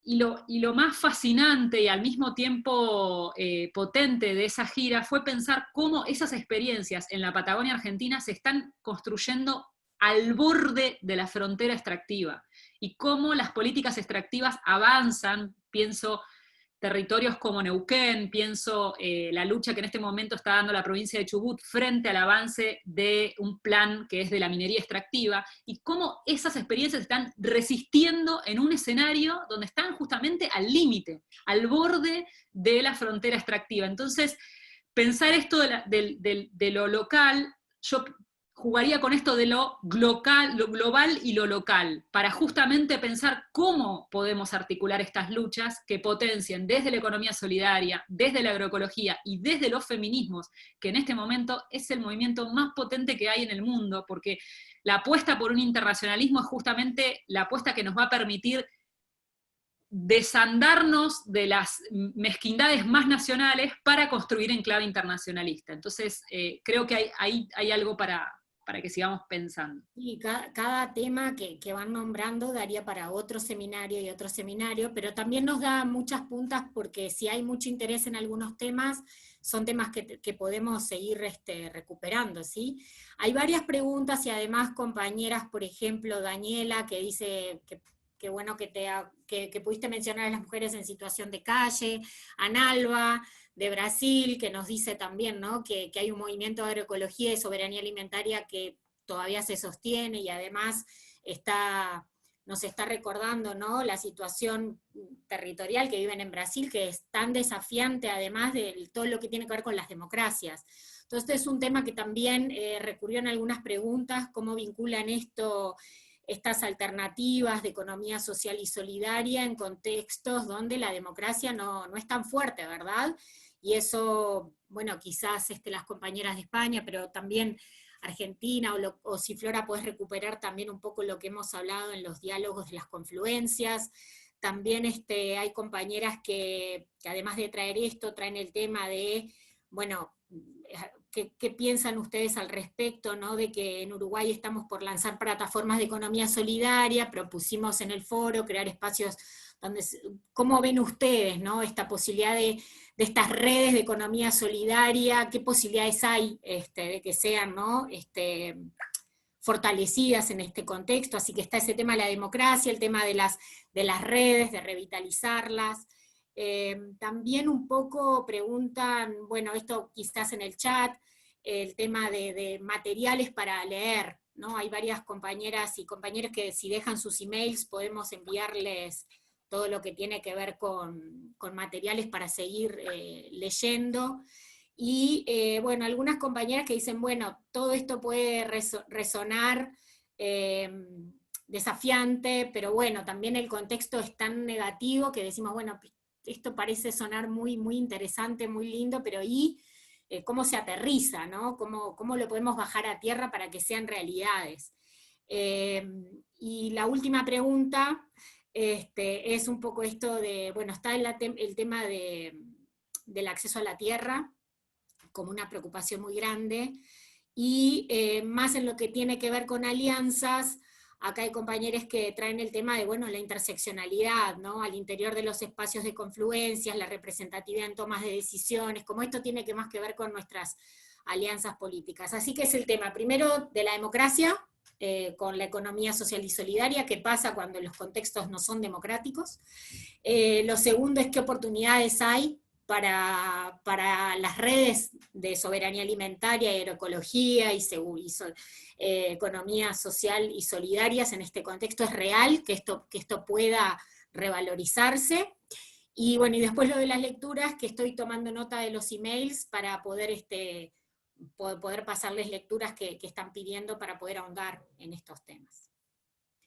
y lo más fascinante y al mismo tiempo potente de esa gira fue pensar cómo esas experiencias en la Patagonia Argentina se están construyendo al borde de la frontera extractiva, y cómo las políticas extractivas avanzan, pienso territorios como Neuquén, pienso la lucha que en este momento está dando la provincia de Chubut frente al avance de un plan que es de la minería extractiva, y cómo esas experiencias están resistiendo en un escenario donde están justamente al límite, al borde de la frontera extractiva. Entonces, pensar esto de lo local, yo jugaría con esto de lo global y lo local, para justamente pensar cómo podemos articular estas luchas que potencien desde la economía solidaria, desde la agroecología y desde los feminismos, que en este momento es el movimiento más potente que hay en el mundo, porque la apuesta por un internacionalismo es justamente la apuesta que nos va a permitir desandarnos de las mezquindades más nacionales para construir en clave internacionalista. Entonces, creo que hay algo para que sigamos pensando. Y cada tema que van nombrando daría para otro seminario y otro seminario, pero también nos da muchas puntas, porque si hay mucho interés en algunos temas, son temas que podemos seguir recuperando, ¿sí? Hay varias preguntas y además compañeras, por ejemplo, Daniela, que dice que bueno que pudiste mencionar a las mujeres en situación de calle, Analba, de Brasil, que nos dice también, ¿no?, que hay un movimiento de agroecología y soberanía alimentaria que todavía se sostiene, y además nos está recordando, ¿no?, la situación territorial que viven en Brasil, que es tan desafiante, además de todo lo que tiene que ver con las democracias. Entonces es un tema que también recurrió en algunas preguntas, cómo vinculan estas alternativas de economía social y solidaria en contextos donde la democracia no es tan fuerte, ¿verdad? Y eso, bueno, quizás las compañeras de España, pero también Argentina, o si Flora podés recuperar también un poco lo que hemos hablado en los diálogos de las confluencias. También hay compañeras que además de traer esto, traen el tema de, bueno, ¿qué piensan ustedes al respecto, ¿no?, de que en Uruguay estamos por lanzar plataformas de economía solidaria? Propusimos en el foro crear espacios donde, ¿cómo ven ustedes, ¿no?, esta posibilidad de estas redes de economía solidaria? ¿Qué posibilidades hay de que sean, ¿no?, fortalecidas en este contexto? Así que está ese tema de la democracia, el tema de las redes, de revitalizarlas. También un poco preguntan, bueno, esto quizás en el chat, el tema de materiales para leer, ¿no? Hay varias compañeras y compañeros que si dejan sus emails podemos enviarles todo lo que tiene que ver con materiales para seguir leyendo. Y bueno, algunas compañeras que dicen, bueno, todo esto puede resonar desafiante, pero bueno, también el contexto es tan negativo que decimos, bueno, esto parece sonar muy, muy interesante, muy lindo, pero ¿y cómo se aterriza, ¿no? ¿Cómo lo podemos bajar a tierra para que sean realidades? Y la última pregunta es un poco esto de, bueno, está el tema del acceso a la tierra como una preocupación muy grande, y más en lo que tiene que ver con alianzas. Acá hay compañeros que traen el tema de, bueno, la interseccionalidad, ¿no?, al interior de los espacios de confluencias, la representatividad en tomas de decisiones, como esto tiene más que ver con nuestras alianzas políticas. Así que es el tema, primero, de la democracia, con la economía social y solidaria, qué pasa cuando los contextos no son democráticos. Lo segundo es qué oportunidades hay para las redes de soberanía alimentaria y agroecología y economía social y solidarias en este contexto. Es real que esto pueda revalorizarse. Y bueno, y después lo de las lecturas, que estoy tomando nota de los emails para poder pasarles lecturas que están pidiendo para poder ahondar en estos temas.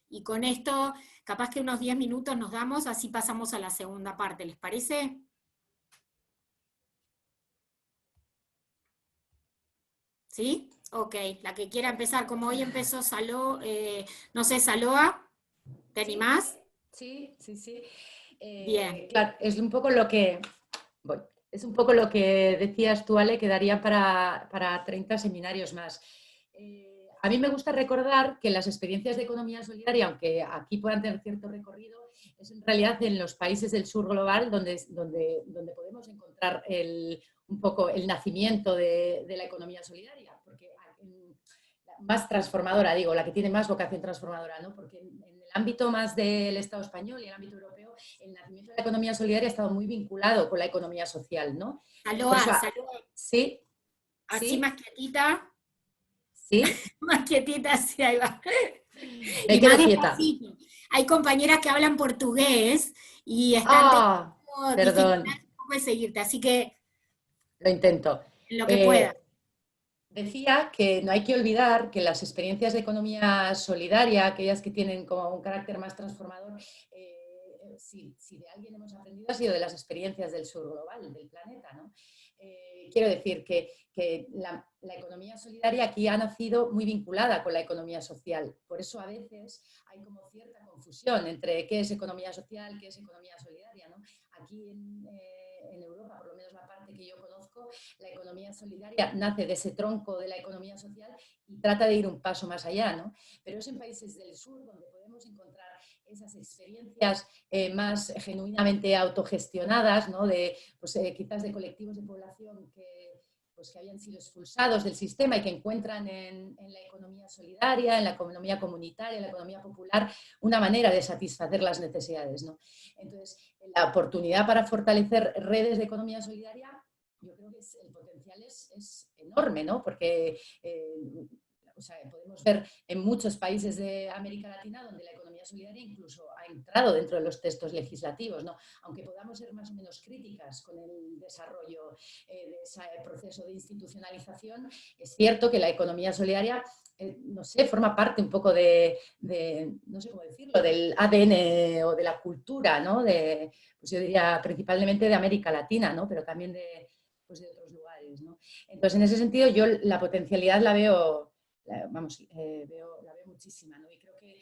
Y con esto, capaz que unos 10 minutos nos damos, así pasamos a la segunda parte, ¿les parece? ¿Sí? Ok, la que quiera empezar, como hoy empezó no sé, Saloa, ¿te animás? Sí. Bien. Claro, es un poco lo que decías tú, Ale, que daría para 30 seminarios más. A mí me gusta recordar que las experiencias de economía solidaria, aunque aquí puedan tener cierto recorrido, es en realidad en los países del sur global donde podemos encontrar un poco el nacimiento de la economía solidaria, porque más transformadora, digo, la que tiene más vocación transformadora, ¿no? Porque en el ámbito más del Estado español y el ámbito europeo, el nacimiento de la economía solidaria ha estado muy vinculado con la economía social, ¿no? Aloha, Por eso, saluda. sí, Así sí, más quietita, sí, más quietita, sí, ahí va. me Y quedo más quieta. despacito. Hay compañeras que hablan portugués y están Ah, teniendo perdón, dificultades un poco de seguirte, así que lo intento. en lo que pueda. Decía que no hay que olvidar que las experiencias de economía solidaria, aquellas que tienen como un carácter más transformador, si de alguien hemos aprendido ha sido de las experiencias del sur global, del planeta, ¿no? Quiero decir que la economía solidaria aquí ha nacido muy vinculada con la economía social. Por eso a veces hay como cierta confusión entre qué es economía social, qué es economía solidaria, ¿no? Aquí en Europa, por lo menos la parte que yo conozco, la economía solidaria nace de ese tronco de la economía social y trata de ir un paso más allá, ¿no? Pero es en países del sur donde podemos encontrar esas experiencias más genuinamente autogestionadas, ¿no? Pues, quizás de colectivos de población pues, que habían sido expulsados del sistema y que encuentran en la economía solidaria, en la economía comunitaria, en la economía popular, una manera de satisfacer las necesidades, ¿no? Entonces, la oportunidad para fortalecer redes de economía solidaria, yo creo que el potencial es enorme, ¿no? Porque o sea, podemos ver en muchos países de América Latina donde la economía solidaria incluso ha entrado dentro de los textos legislativos, ¿no? Aunque podamos ser más o menos críticas con el desarrollo de ese proceso de institucionalización, es cierto que la economía solidaria, no sé, forma parte un poco no sé cómo decirlo, del ADN o de la cultura, ¿no? Pues yo diría principalmente de América Latina, ¿no? Pero también pues de otros lugares, ¿no? Entonces, en ese sentido, yo la potencialidad la veo, la veo muchísima, ¿no? Y creo que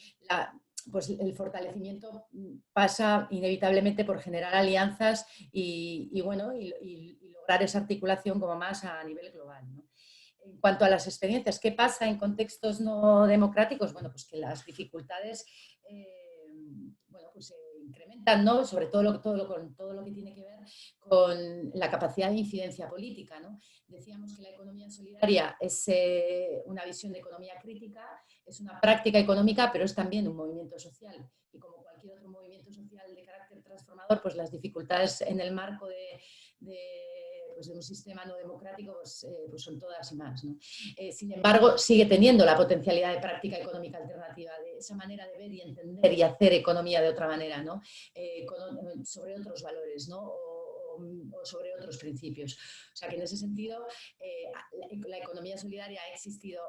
pues el fortalecimiento pasa inevitablemente por generar alianzas y lograr esa articulación como más a nivel global, ¿no? En cuanto a las experiencias, ¿qué pasa en contextos no democráticos? Bueno, pues que las dificultades pues se incrementan, ¿no? Sobre todo lo que tiene que ver con la capacidad de incidencia política, ¿no? Decíamos que la economía solidaria es una visión de economía crítica, es una práctica económica, pero es también un movimiento social. Y como cualquier otro movimiento social de carácter transformador, pues las dificultades en el marco de un sistema no democrático pues son todas y más, ¿no? Sin embargo, sigue teniendo la potencialidad de práctica económica alternativa, de esa manera de ver y entender y hacer economía de otra manera, ¿no? Sobre otros valores, ¿no? O sobre otros principios. O sea que en ese sentido la economía solidaria ha existido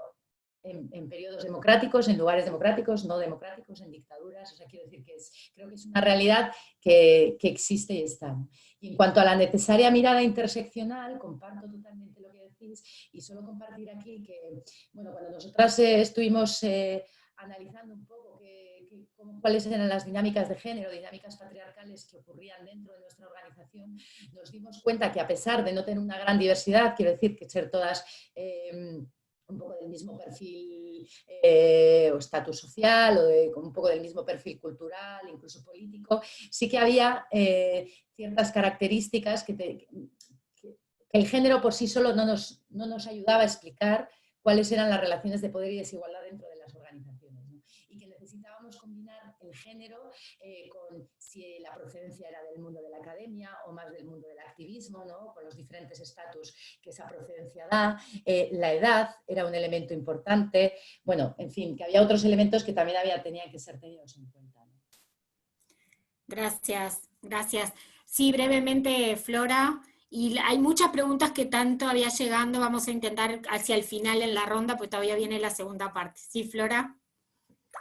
en periodos democráticos, en lugares democráticos, no democráticos, en dictaduras. O sea, quiero decir que creo que es una realidad que existe y está. Y en cuanto a la necesaria mirada interseccional, comparto totalmente lo que decís y solo compartir aquí que, bueno, cuando nosotras estuvimos analizando un poco cuáles eran las dinámicas de género, dinámicas patriarcales que ocurrían dentro de nuestra organización, nos dimos cuenta que a pesar de no tener una gran diversidad, quiero decir que ser todas un poco del mismo perfil o estatus social o con un poco del mismo perfil cultural, incluso político, sí que había ciertas características que el género por sí solo no nos ayudaba a explicar cuáles eran las relaciones de poder y desigualdad dentro de las organizaciones, ¿no? Y que necesitábamos combinar el género con si la procedencia era del mundo de la academia o más del mundo del activismo, ¿no? Con los diferentes estatus que esa procedencia da. La edad era un elemento importante. Bueno, en fin, que había otros elementos que también tenían que ser tenidos en cuenta, ¿no? Gracias, gracias. Sí, brevemente, Flora. Y hay muchas preguntas que están todavía llegando, vamos a intentar hacia el final en la ronda, pues todavía viene la segunda parte. ¿Sí, Flora?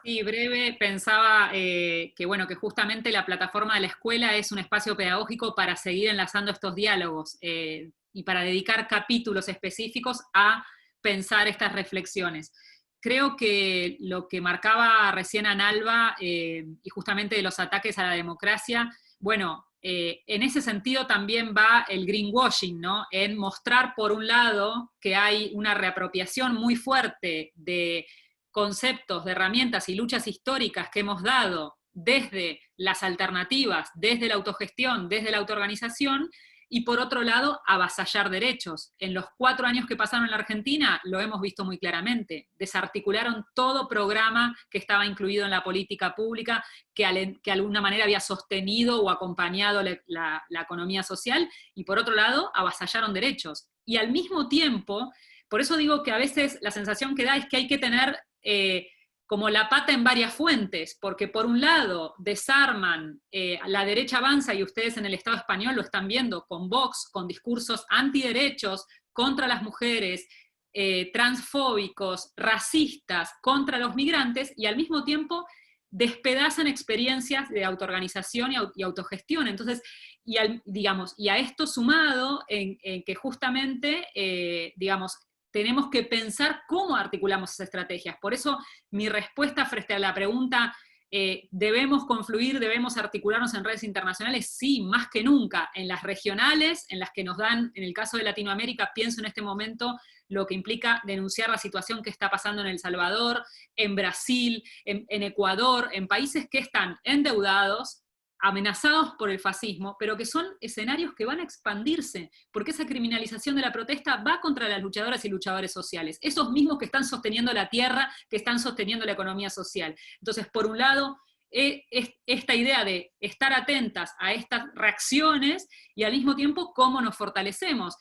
Sí, breve, pensaba que justamente la plataforma de la escuela es un espacio pedagógico para seguir enlazando estos diálogos y para dedicar capítulos específicos a pensar estas reflexiones. Creo que lo que marcaba recién Analba, y justamente de los ataques a la democracia, bueno, en ese sentido también va el greenwashing, ¿no? En mostrar, por un lado, que hay una reapropiación muy fuerte de conceptos, de herramientas y luchas históricas que hemos dado desde las alternativas, desde la autogestión, desde la autoorganización, y por otro lado, avasallar derechos. En los 4 años que pasaron en la Argentina, lo hemos visto muy claramente. Desarticularon todo programa que estaba incluido en la política pública, que de alguna manera había sostenido o acompañado la economía social, y por otro lado, avasallaron derechos. Y al mismo tiempo, por eso digo que a veces la sensación que da es que hay que tener como la pata en varias fuentes, porque por un lado desarman, la derecha avanza, y ustedes en el Estado español lo están viendo, con Vox, con discursos antiderechos, contra las mujeres, transfóbicos, racistas, contra los migrantes, y al mismo tiempo despedazan experiencias de autoorganización y autogestión. Entonces, y a esto sumado en que justamente, tenemos que pensar cómo articulamos esas estrategias. Por eso mi respuesta frente a la pregunta, ¿debemos confluir, debemos articularnos en redes internacionales? Sí, más que nunca. En las regionales, en las que nos dan, en el caso de Latinoamérica, pienso en este momento lo que implica denunciar la situación que está pasando en El Salvador, en Brasil, en Ecuador, en países que están endeudados, amenazados por el fascismo, pero que son escenarios que van a expandirse, porque esa criminalización de la protesta va contra las luchadoras y luchadores sociales, esos mismos que están sosteniendo la tierra, que están sosteniendo la economía social. Entonces, por un lado, esta idea de estar atentas a estas reacciones, y al mismo tiempo cómo nos fortalecemos.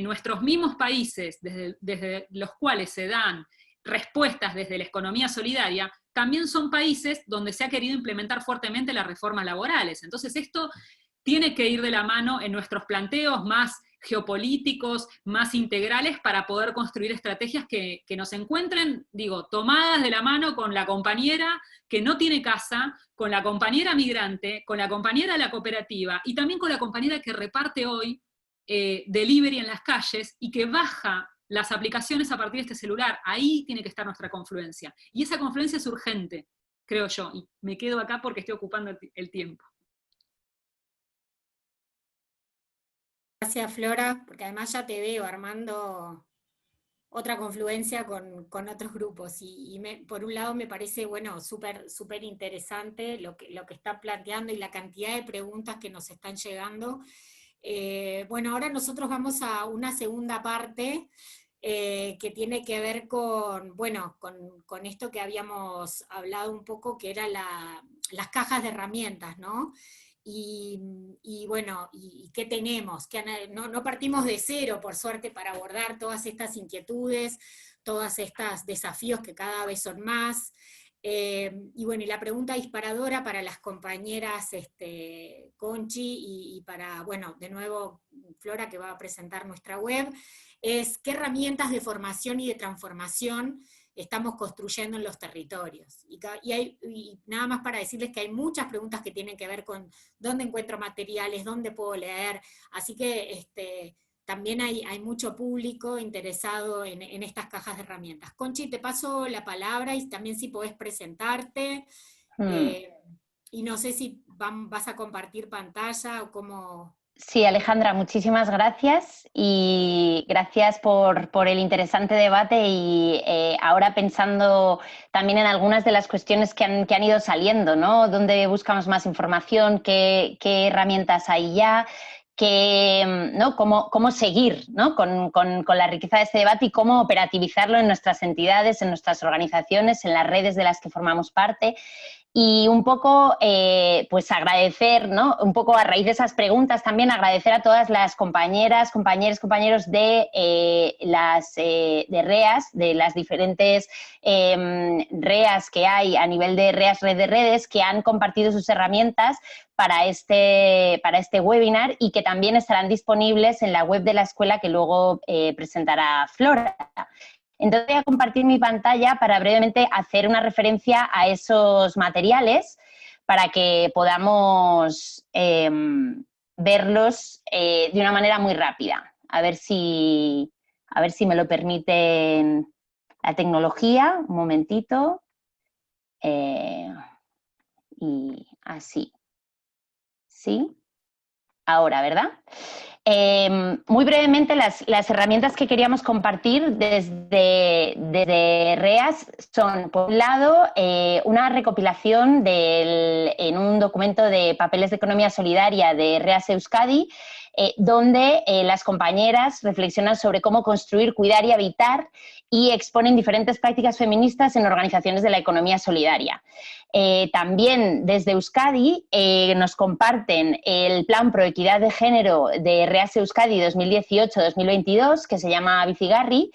Nuestros mismos países, desde los cuales se dan respuestas desde la economía solidaria, también son países donde se ha querido implementar fuertemente las reformas laborales. Entonces esto tiene que ir de la mano en nuestros planteos más geopolíticos, más integrales, para poder construir estrategias que nos encuentren, tomadas de la mano con la compañera que no tiene casa, con la compañera migrante, con la compañera de la cooperativa, y también con la compañera que reparte hoy delivery en las calles, y que baja las aplicaciones a partir de este celular. Ahí tiene que estar nuestra confluencia. Y esa confluencia es urgente, creo yo. Y me quedo acá porque estoy ocupando el tiempo. Gracias, Flora, porque además ya te veo armando otra confluencia con otros grupos. Y por un lado me parece, súper interesante lo que está planteando y la cantidad de preguntas que nos están llegando. Ahora nosotros vamos a una segunda parte que tiene que ver con esto que habíamos hablado un poco, que era las cajas de herramientas, ¿no? Y qué tenemos, no partimos de cero, por suerte, para abordar todas estas inquietudes, todos estos desafíos que cada vez son más. Y la pregunta disparadora para las compañeras Conchi y para, de nuevo, Flora, que va a presentar nuestra web, es qué herramientas de formación y de transformación estamos construyendo en los territorios. Y nada más para decirles que hay muchas preguntas que tienen que ver con dónde encuentro materiales, dónde puedo leer, así que también hay mucho público interesado en estas cajas de herramientas. Conchi, te paso la palabra, y también si podés presentarte, y no sé si vas a compartir pantalla o cómo... Sí, Alejandra, muchísimas gracias, y gracias por el interesante debate, y ahora pensando también en algunas de las cuestiones que han ido saliendo, ¿no? ¿Dónde buscamos más información? ¿Qué herramientas hay ya? ¿No? ¿Cómo seguir, ¿no? con la riqueza de este debate, y cómo operativizarlo en nuestras entidades, en nuestras organizaciones, en las redes de las que formamos parte? Y un poco, pues agradecer, ¿no? Un poco a raíz de esas preguntas también, agradecer a todas las compañeras, compañeros de REAS, de las diferentes REAS que hay a nivel de REAS Red de Redes, que han compartido sus herramientas para este webinar, y que también estarán disponibles en la web de la escuela, que luego presentará Flora. Entonces voy a compartir mi pantalla para brevemente hacer una referencia a esos materiales, para que podamos verlos de una manera muy rápida. A ver si me lo permiten la tecnología. Un momentito. Y así. ¿Sí? Ahora, ¿verdad? Muy brevemente, las herramientas que queríamos compartir desde REAS son, por un lado, una recopilación en un documento de papeles de economía solidaria de REAS Euskadi, donde las compañeras reflexionan sobre cómo construir, cuidar y habitar y exponen diferentes prácticas feministas en organizaciones de la economía solidaria. También desde Euskadi nos comparten el Plan Pro Equidad de Género de REAS Euskadi 2018-2022, que se llama Bizigarri,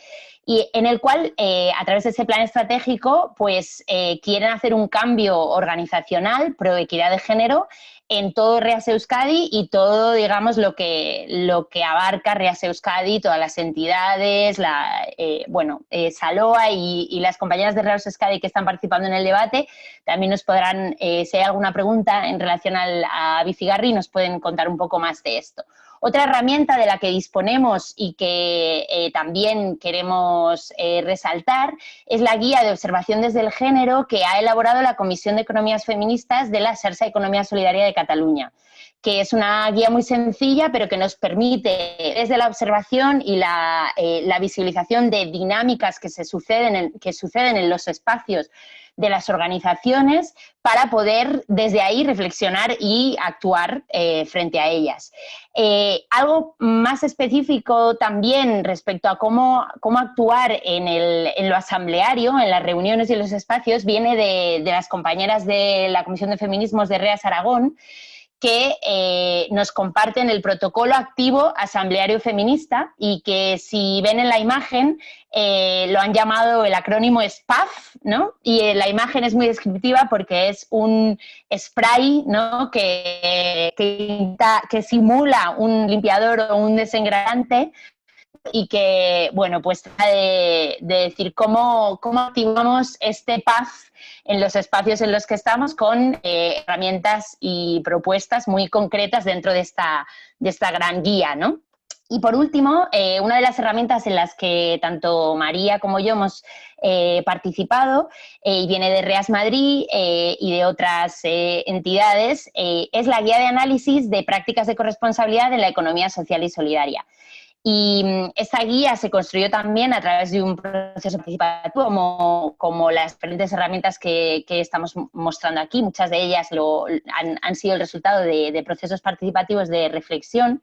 y en el cual, a través de ese plan estratégico, pues quieren hacer un cambio organizacional pro equidad de género en todo REAS Euskadi y todo, digamos, lo que abarca REAS Euskadi, todas las entidades, Saloa y las compañeras de REAS Euskadi que están participando en el debate, también nos podrán, si hay alguna pregunta en relación a Bizigarri, nos pueden contar un poco más de esto. Otra herramienta de la que disponemos y que también queremos resaltar es la guía de observación desde el género que ha elaborado la Comisión de Economías Feministas de la Xarxa Economía Solidaria de Cataluña, que es una guía muy sencilla, pero que nos permite, desde la observación y la visualización de dinámicas que suceden en los espacios de las organizaciones, para poder desde ahí reflexionar y actuar frente a ellas. Algo más específico también respecto a cómo actuar en lo asambleario, en las reuniones y en los espacios, viene de las compañeras de la Comisión de Feminismos de REAS Aragón, que nos comparten el protocolo activo asambleario feminista y que, si ven en la imagen, lo han llamado el acrónimo SPAF, ¿no? Y la imagen es muy descriptiva porque es un spray, ¿no?, que simula un limpiador o un desengrasante, y que, bueno, pues trata de decir cómo activamos este PAF en los espacios en los que estamos con herramientas y propuestas muy concretas dentro de esta gran guía, ¿no? Y por último, una de las herramientas en las que tanto María como yo hemos participado, y viene de REAS Madrid y de otras entidades, es la guía de análisis de prácticas de corresponsabilidad en la economía social y solidaria. Y esta guía se construyó también a través de un proceso participativo, como las diferentes herramientas que estamos mostrando aquí. Muchas de ellas han sido el resultado de procesos participativos de reflexión.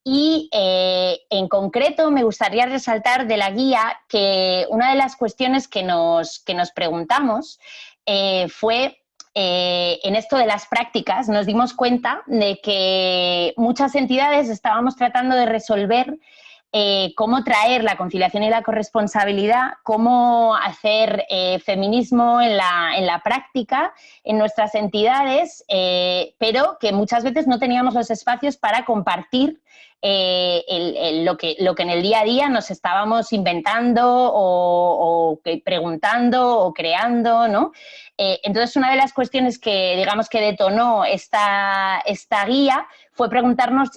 Y en concreto me gustaría resaltar de la guía que una de las cuestiones que nos preguntamos fue, en esto de las prácticas, nos dimos cuenta de que muchas entidades estábamos tratando de resolver cómo traer la conciliación y la corresponsabilidad, cómo hacer feminismo en la práctica en nuestras entidades, pero que muchas veces no teníamos los espacios para compartir lo que en el día a día nos estábamos inventando o preguntando o creando, ¿no? Entonces, una de las cuestiones que, digamos, que detonó esta guía fue preguntarnos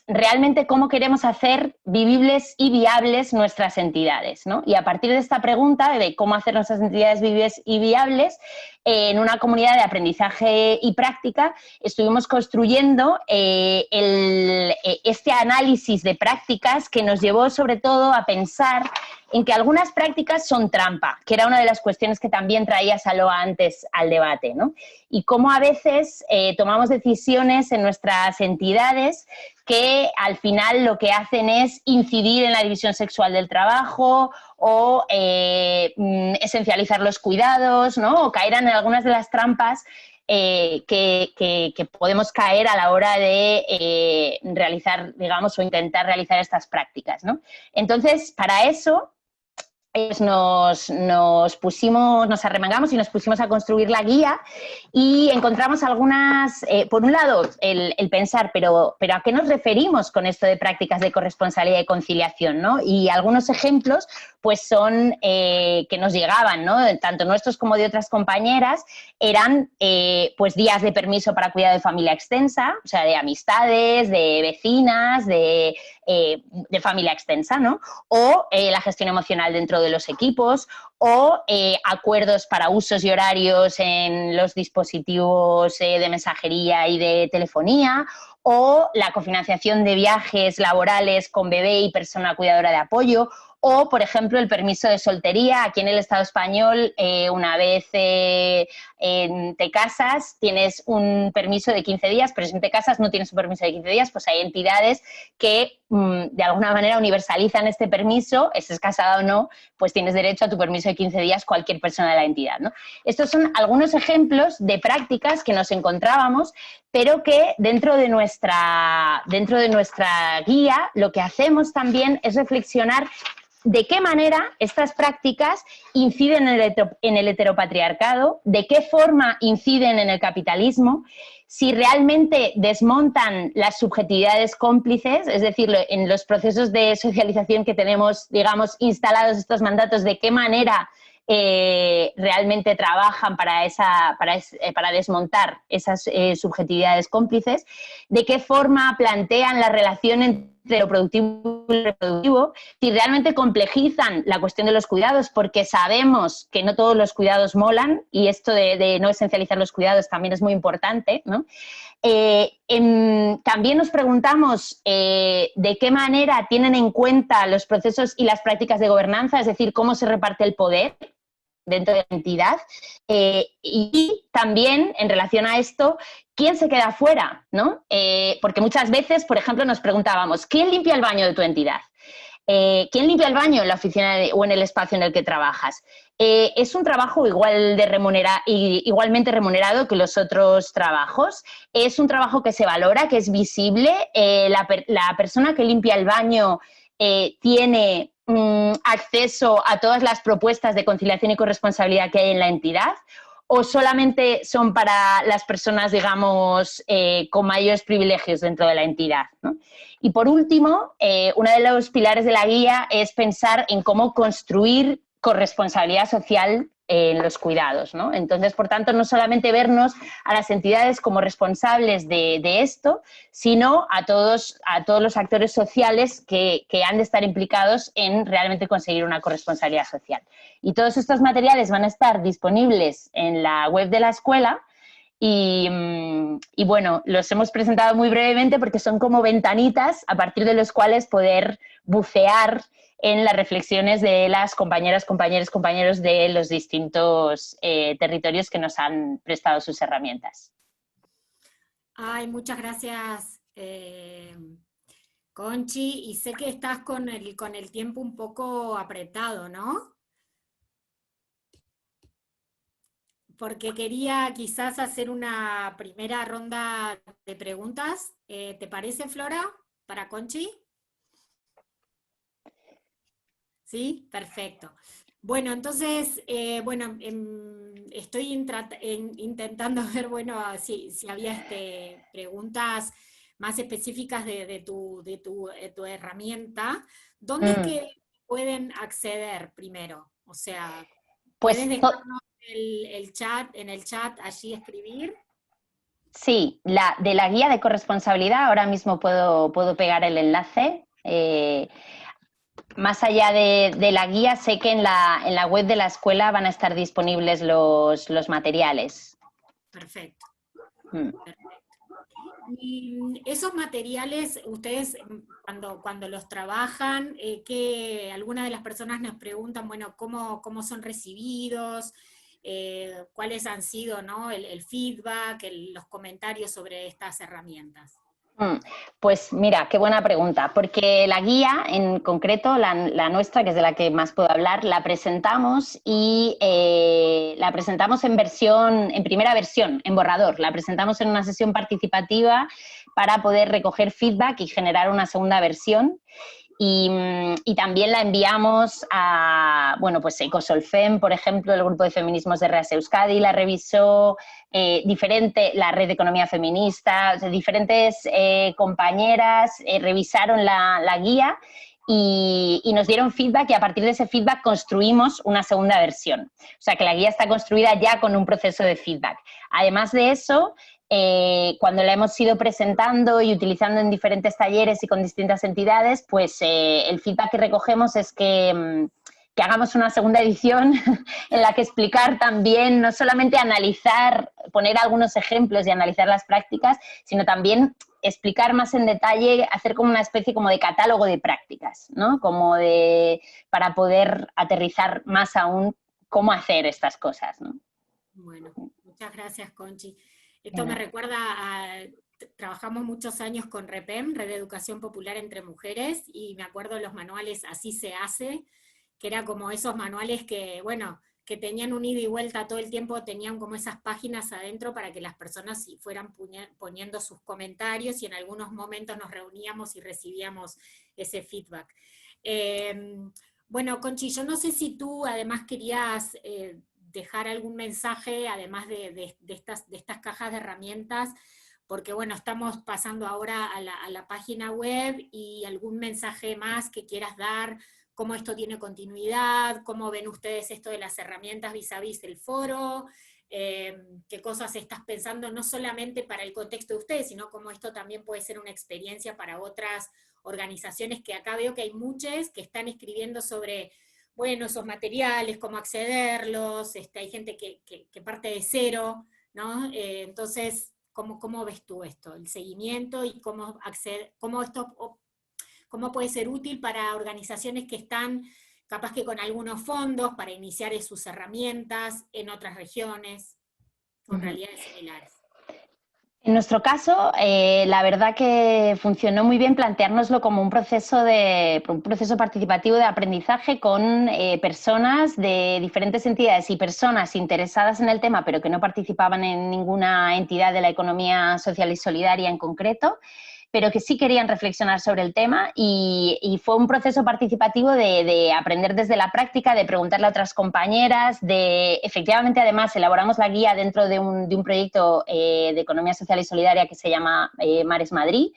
realmente cómo queremos hacer vivibles y viables nuestras entidades, ¿no? Y a partir de esta pregunta de cómo hacer nuestras entidades vivibles y viables, en una comunidad de aprendizaje y práctica estuvimos construyendo este análisis de prácticas que nos llevó sobre todo a pensar en que algunas prácticas son trampa, que era una de las cuestiones que también traía Saloa antes al debate, ¿no? Y cómo a veces tomamos decisiones en nuestras entidades que al final lo que hacen es incidir en la división sexual del trabajo o esencializar los cuidados, ¿no? O caer en algunas de las trampas que podemos caer a la hora de realizar, digamos, o intentar realizar estas prácticas, ¿no? Entonces, para eso nos arremangamos y nos pusimos a construir la guía y encontramos algunas, por un lado, el pensar, pero ¿a qué nos referimos con esto de prácticas de corresponsabilidad y conciliación, ¿no? Y algunos ejemplos pues son que nos llegaban, ¿no? Tanto nuestros como de otras compañeras, eran pues días de permiso para cuidado de familia extensa, o sea, de amistades, de vecinas, de familia extensa, ¿no? O la gestión emocional dentro de los equipos, o acuerdos para usos y horarios en los dispositivos de mensajería y de telefonía, o la cofinanciación de viajes laborales con bebé y persona cuidadora de apoyo, o, por ejemplo, el permiso de soltería. Aquí en el Estado español, una vez te casas, tienes un permiso de 15 días, pero si no te casas no tienes un permiso de 15 días, pues hay entidades que de alguna manera universalizan este permiso, estés casada o no, pues tienes derecho a tu permiso de 15 días cualquier persona de la entidad, ¿no? Estos son algunos ejemplos de prácticas que nos encontrábamos, pero que dentro de nuestra guía lo que hacemos también es reflexionar de qué manera estas prácticas inciden en el heteropatriarcado, de qué forma inciden en el capitalismo, si realmente desmontan las subjetividades cómplices, es decir, en los procesos de socialización que tenemos, digamos, instalados estos mandatos, de qué manera realmente trabajan para desmontar esas subjetividades cómplices, de qué forma plantean la relación entre lo productivo y lo reproductivo, si realmente complejizan la cuestión de los cuidados, porque sabemos que no todos los cuidados molan, y esto de no esencializar los cuidados también es muy importante, ¿no? También nos preguntamos de qué manera tienen en cuenta los procesos y las prácticas de gobernanza, es decir, cómo se reparte el poder dentro de la entidad, y también en relación a esto, ¿quién se queda fuera, ¿no? Porque muchas veces, por ejemplo, nos preguntábamos, ¿quién limpia el baño de tu entidad? ¿Quién limpia el baño en la oficina o en el espacio en el que trabajas? Es un trabajo igualmente remunerado que los otros trabajos. Es un trabajo que se valora, que es visible. La persona que limpia el baño tiene acceso a todas las propuestas de conciliación y corresponsabilidad que hay en la entidad, o solamente son para las personas, digamos, con mayores privilegios dentro de la entidad, ¿no? Y por último, uno de los pilares de la guía es pensar en cómo construir corresponsabilidad social en los cuidados, ¿no? Entonces, por tanto, no solamente vernos a las entidades como responsables de esto, sino a todos los actores sociales que han de estar implicados en realmente conseguir una corresponsabilidad social. Y todos estos materiales van a estar disponibles en la web de la escuela y bueno, los hemos presentado muy brevemente porque son como ventanitas a partir de los cuales poder bucear en las reflexiones de las compañeras, compañeros de los distintos territorios que nos han prestado sus herramientas. Ay, muchas gracias, Conchi, y sé que estás con el tiempo un poco apretado, ¿no? Porque quería quizás hacer una primera ronda de preguntas. ¿Te parece, Flora, para Conchi? ¿Sí? Perfecto. Bueno, entonces, estoy intentando ver, bueno, si había preguntas más específicas de tu herramienta. ¿Dónde es que pueden acceder primero? O sea, pues, ¿puedes dejarnos en el chat allí escribir? Sí, de la guía de corresponsabilidad ahora mismo puedo pegar el enlace. Más allá de la guía, sé que en la web de la escuela van a estar disponibles los materiales. Perfecto. Perfecto. Y esos materiales, ustedes cuando los trabajan, que algunas de las personas nos preguntan, bueno, ¿cómo son recibidos? ¿Cuáles han sido, ¿no? el feedback, los comentarios sobre estas herramientas? Pues mira, qué buena pregunta, porque la guía en concreto, la nuestra, que es de la que más puedo hablar, la presentamos y la presentamos en primera versión, en borrador, la presentamos en una sesión participativa para poder recoger feedback y generar una segunda versión. Y también la enviamos a, bueno, pues Ecosolfem, por ejemplo, el grupo de feminismos de REAS Euskadi, la revisó, la red de economía feminista, o sea, diferentes compañeras revisaron la guía y nos dieron feedback, y a partir de ese feedback construimos una segunda versión. O sea, que la guía está construida ya con un proceso de feedback. Además de eso, cuando la hemos ido presentando y utilizando en diferentes talleres y con distintas entidades, pues el feedback que recogemos es que hagamos una segunda edición en la que explicar también, no solamente analizar, poner algunos ejemplos y analizar las prácticas, sino también explicar más en detalle, hacer como una especie como de catálogo de prácticas, ¿no? Para poder aterrizar más aún cómo hacer estas cosas, ¿no? Bueno, muchas gracias, Conchi. Esto me recuerda a... Trabajamos muchos años con REPEM, Red de Educación Popular entre Mujeres, y me acuerdo los manuales Así se hace, que era como esos manuales que, bueno, que tenían un ida y vuelta todo el tiempo, tenían como esas páginas adentro para que las personas fueran poniendo sus comentarios, y en algunos momentos nos reuníamos y recibíamos ese feedback. Bueno, Conchi, yo no sé si tú además querías dejar algún mensaje, además de estas cajas de herramientas, porque bueno, estamos pasando ahora a la página web, y algún mensaje más que quieras dar, cómo esto tiene continuidad, cómo ven ustedes esto de las herramientas vis a vis del foro, qué cosas estás pensando, no solamente para el contexto de ustedes, sino cómo esto también puede ser una experiencia para otras organizaciones, que acá veo que hay muchas que están escribiendo sobre, bueno, esos materiales, cómo accederlos, hay gente que parte de cero, ¿no? Entonces, ¿cómo ves tú esto, el seguimiento, y cómo puede ser útil para organizaciones que están capaz que con algunos fondos para iniciar sus herramientas en otras regiones, con realidades similares? En nuestro caso, la verdad que funcionó muy bien planteárnoslo como un proceso participativo de aprendizaje con personas de diferentes entidades y personas interesadas en el tema, pero que no participaban en ninguna entidad de la economía social y solidaria en concreto, pero que sí querían reflexionar sobre el tema, y fue un proceso participativo de aprender desde la práctica, de preguntarle a otras compañeras, efectivamente además elaboramos la guía dentro de un proyecto de economía social y solidaria que se llama Mares Madrid,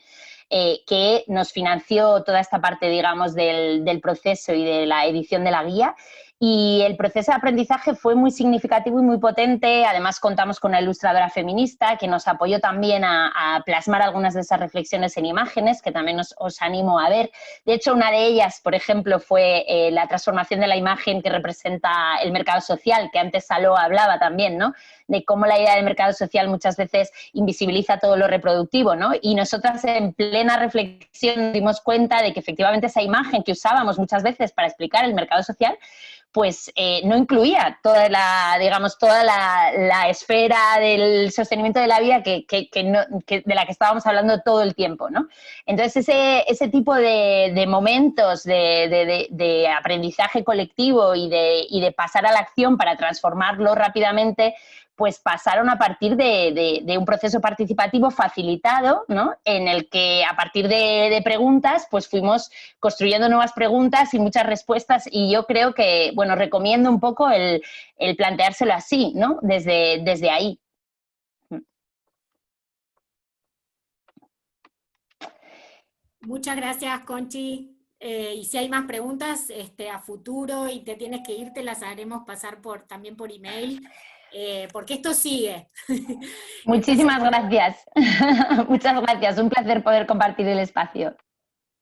que nos financió toda esta parte, digamos, del proceso y de la edición de la guía. Y el proceso de aprendizaje fue muy significativo y muy potente. Además, contamos con una ilustradora feminista que nos apoyó también a plasmar algunas de esas reflexiones en imágenes, que también os animo a ver. De hecho, una de ellas, por ejemplo, fue la transformación de la imagen que representa el mercado social, que antes Saló hablaba también, ¿no? De cómo la idea del mercado social muchas veces invisibiliza todo lo reproductivo, ¿no? Y nosotras en plena reflexión nos dimos cuenta de que efectivamente esa imagen que usábamos muchas veces para explicar el mercado social, pues no incluía toda la esfera del sostenimiento de la vida de la que estábamos hablando todo el tiempo, ¿no? Entonces ese tipo de momentos de aprendizaje colectivo y de pasar a la acción para transformarlo rápidamente, pues pasaron a partir de un proceso participativo facilitado, ¿no? En el que a partir de preguntas pues fuimos construyendo nuevas preguntas y muchas respuestas, y yo creo que, bueno, recomiendo un poco el planteárselo así, ¿no? Desde ahí. Muchas gracias, Conchi. Y si hay más preguntas a futuro y te tienes que ir, te las haremos pasar también por email, porque esto sigue. Muchísimas gracias. Muchas gracias. Un placer poder compartir el espacio.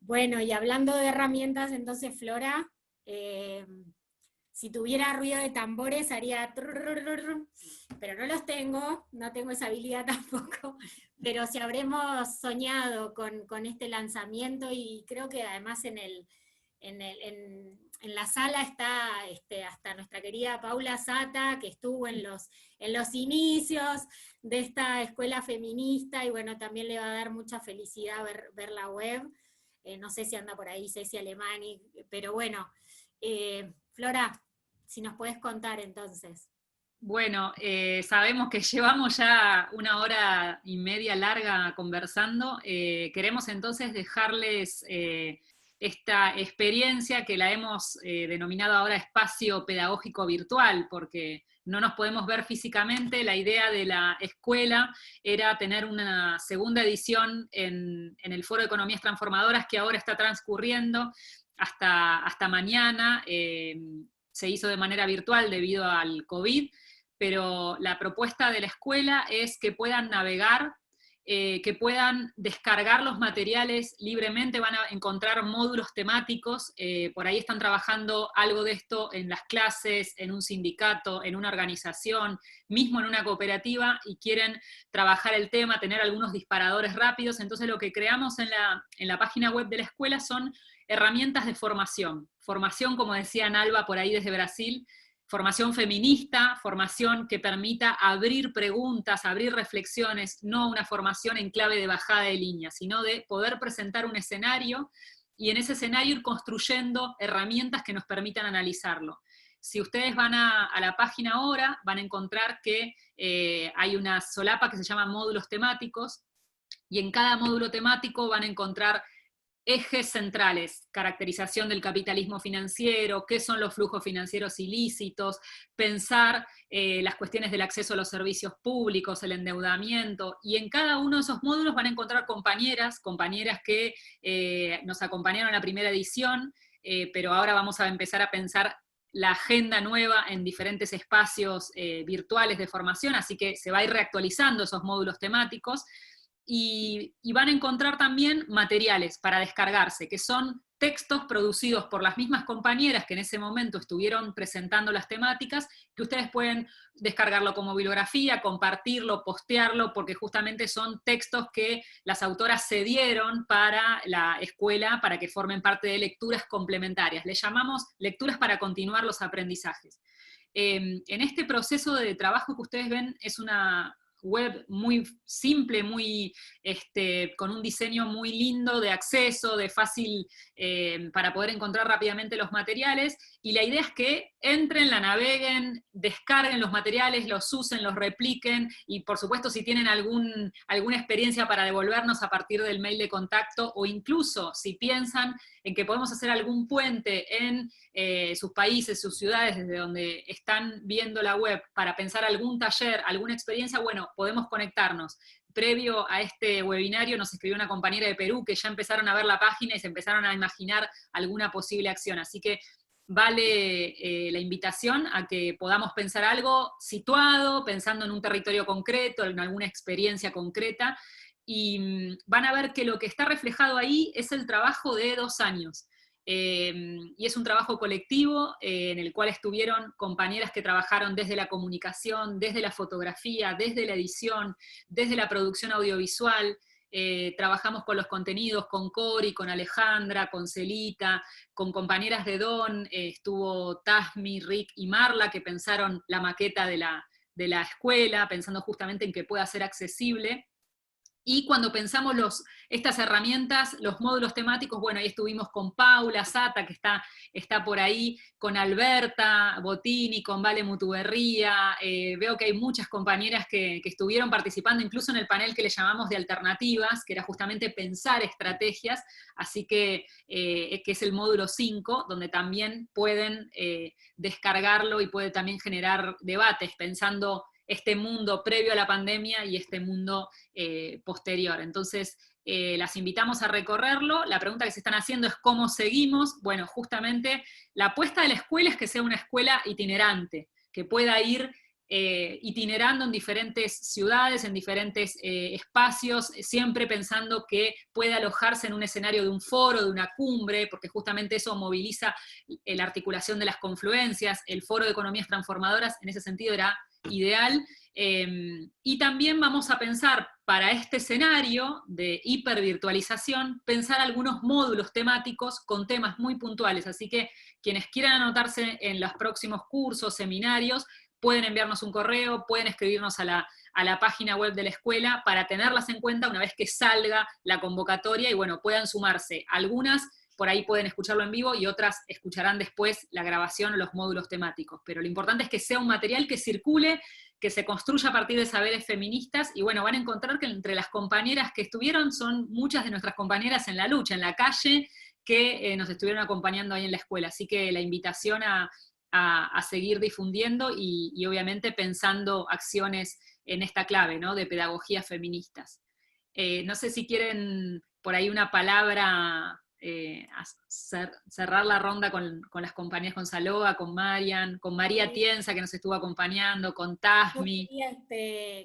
Bueno, y hablando de herramientas, entonces, Flora, si tuviera ruido de tambores haría... Pero no los tengo, no tengo esa habilidad tampoco, pero si habremos soñado con este lanzamiento, y creo que además en la sala está hasta nuestra querida Paula Sata, que estuvo en los inicios de esta escuela feminista, y bueno, también le va a dar mucha felicidad ver la web. No sé si anda por ahí Ceci Alemani, pero bueno, Flora, si nos puedes contar entonces. Bueno, sabemos que llevamos ya 1 hora y media larga conversando. Queremos entonces dejarles esta experiencia que la hemos denominado ahora espacio pedagógico virtual, porque no nos podemos ver físicamente. La idea de la escuela era tener una segunda edición en el Foro de Economías Transformadoras, que ahora está transcurriendo hasta mañana. Se hizo de manera virtual debido al COVID, pero la propuesta de la escuela es que puedan navegar que puedan descargar los materiales libremente, van a encontrar módulos temáticos, por ahí están trabajando algo de esto en las clases, en un sindicato, en una organización, mismo en una cooperativa, y quieren trabajar el tema, tener algunos disparadores rápidos. Entonces lo que creamos en la página web de la escuela son herramientas de formación, como decía Nalva por ahí desde Brasil, formación feminista, formación que permita abrir preguntas, abrir reflexiones, no una formación en clave de bajada de línea, sino de poder presentar un escenario y en ese escenario ir construyendo herramientas que nos permitan analizarlo. Si ustedes van a la página ahora, van a encontrar que hay una solapa que se llama módulos temáticos, y en cada módulo temático van a encontrar ejes centrales: caracterización del capitalismo financiero, qué son los flujos financieros ilícitos, pensar las cuestiones del acceso a los servicios públicos, el endeudamiento, y en cada uno de esos módulos van a encontrar compañeras que nos acompañaron en la primera edición, pero ahora vamos a empezar a pensar la agenda nueva en diferentes espacios virtuales de formación, así que se va a ir reactualizando esos módulos temáticos. Y van a encontrar también materiales para descargarse, que son textos producidos por las mismas compañeras que en ese momento estuvieron presentando las temáticas, que ustedes pueden descargarlo como bibliografía, compartirlo, postearlo, porque justamente son textos que las autoras cedieron para la escuela para que formen parte de lecturas complementarias. Le llamamos lecturas para continuar los aprendizajes. En este proceso de trabajo que ustedes ven es una web muy simple, con un diseño muy lindo de acceso, de fácil para poder encontrar rápidamente los materiales, y la idea es que entren, la naveguen, descarguen los materiales, los usen, los repliquen, y por supuesto si tienen alguna experiencia para devolvernos a partir del mail de contacto, o incluso si piensan en que podemos hacer algún puente en sus países, sus ciudades, desde donde están viendo la web, para pensar algún taller, alguna experiencia, bueno, podemos conectarnos. Previo a este webinario nos escribió una compañera de Perú que ya empezaron a ver la página y se empezaron a imaginar alguna posible acción, así que vale la invitación a que podamos pensar algo situado, pensando en un territorio concreto, en alguna experiencia concreta, y van a ver que lo que está reflejado ahí es el trabajo de 2 años. Y es un trabajo colectivo en el cual estuvieron compañeras que trabajaron desde la comunicación, desde la fotografía, desde la edición, desde la producción audiovisual. Trabajamos con los contenidos, con Cori, con Alejandra, con Celita, con compañeras de Don, estuvo Tasmi, Rick y Marla, que pensaron la maqueta de la escuela, pensando justamente en que pueda ser accesible. Y cuando pensamos estas herramientas, los módulos temáticos, bueno, ahí estuvimos con Paula Sata, que está por ahí, con Alberta Bottini, con Vale Mutuberría, veo que hay muchas compañeras que estuvieron participando, incluso en el panel que le llamamos de alternativas, que era justamente pensar estrategias, así que es el módulo 5, donde también pueden descargarlo y puede también generar debates, pensando este mundo previo a la pandemia y este mundo posterior. Entonces, las invitamos a recorrerlo. La pregunta que se están haciendo es ¿cómo seguimos? Bueno, justamente la apuesta de la escuela es que sea una escuela itinerante, que pueda ir itinerando en diferentes ciudades, en diferentes espacios, siempre pensando que puede alojarse en un escenario de un foro, de una cumbre, porque justamente eso moviliza la articulación de las confluencias. El Foro de Economías Transformadoras en ese sentido era ideal, y también vamos a pensar para este escenario de hipervirtualización, pensar algunos módulos temáticos con temas muy puntuales, así que quienes quieran anotarse en los próximos cursos, seminarios, pueden enviarnos un correo, pueden escribirnos a la página web de la escuela para tenerlas en cuenta una vez que salga la convocatoria, y bueno, puedan sumarse. Algunas por ahí pueden escucharlo en vivo y otras escucharán después la grabación o los módulos temáticos. Pero lo importante es que sea un material que circule, que se construya a partir de saberes feministas, y bueno, van a encontrar que entre las compañeras que estuvieron son muchas de nuestras compañeras en la lucha, en la calle, que nos estuvieron acompañando ahí en la escuela. Así que la invitación a seguir difundiendo y obviamente pensando acciones en esta clave, ¿no?, de pedagogías feministas. No sé si quieren por ahí una palabra cerrar la ronda con las compañías, con Saloa, con Marian, con María Sí. Tienza, que nos estuvo acompañando, con Yo Tasmi.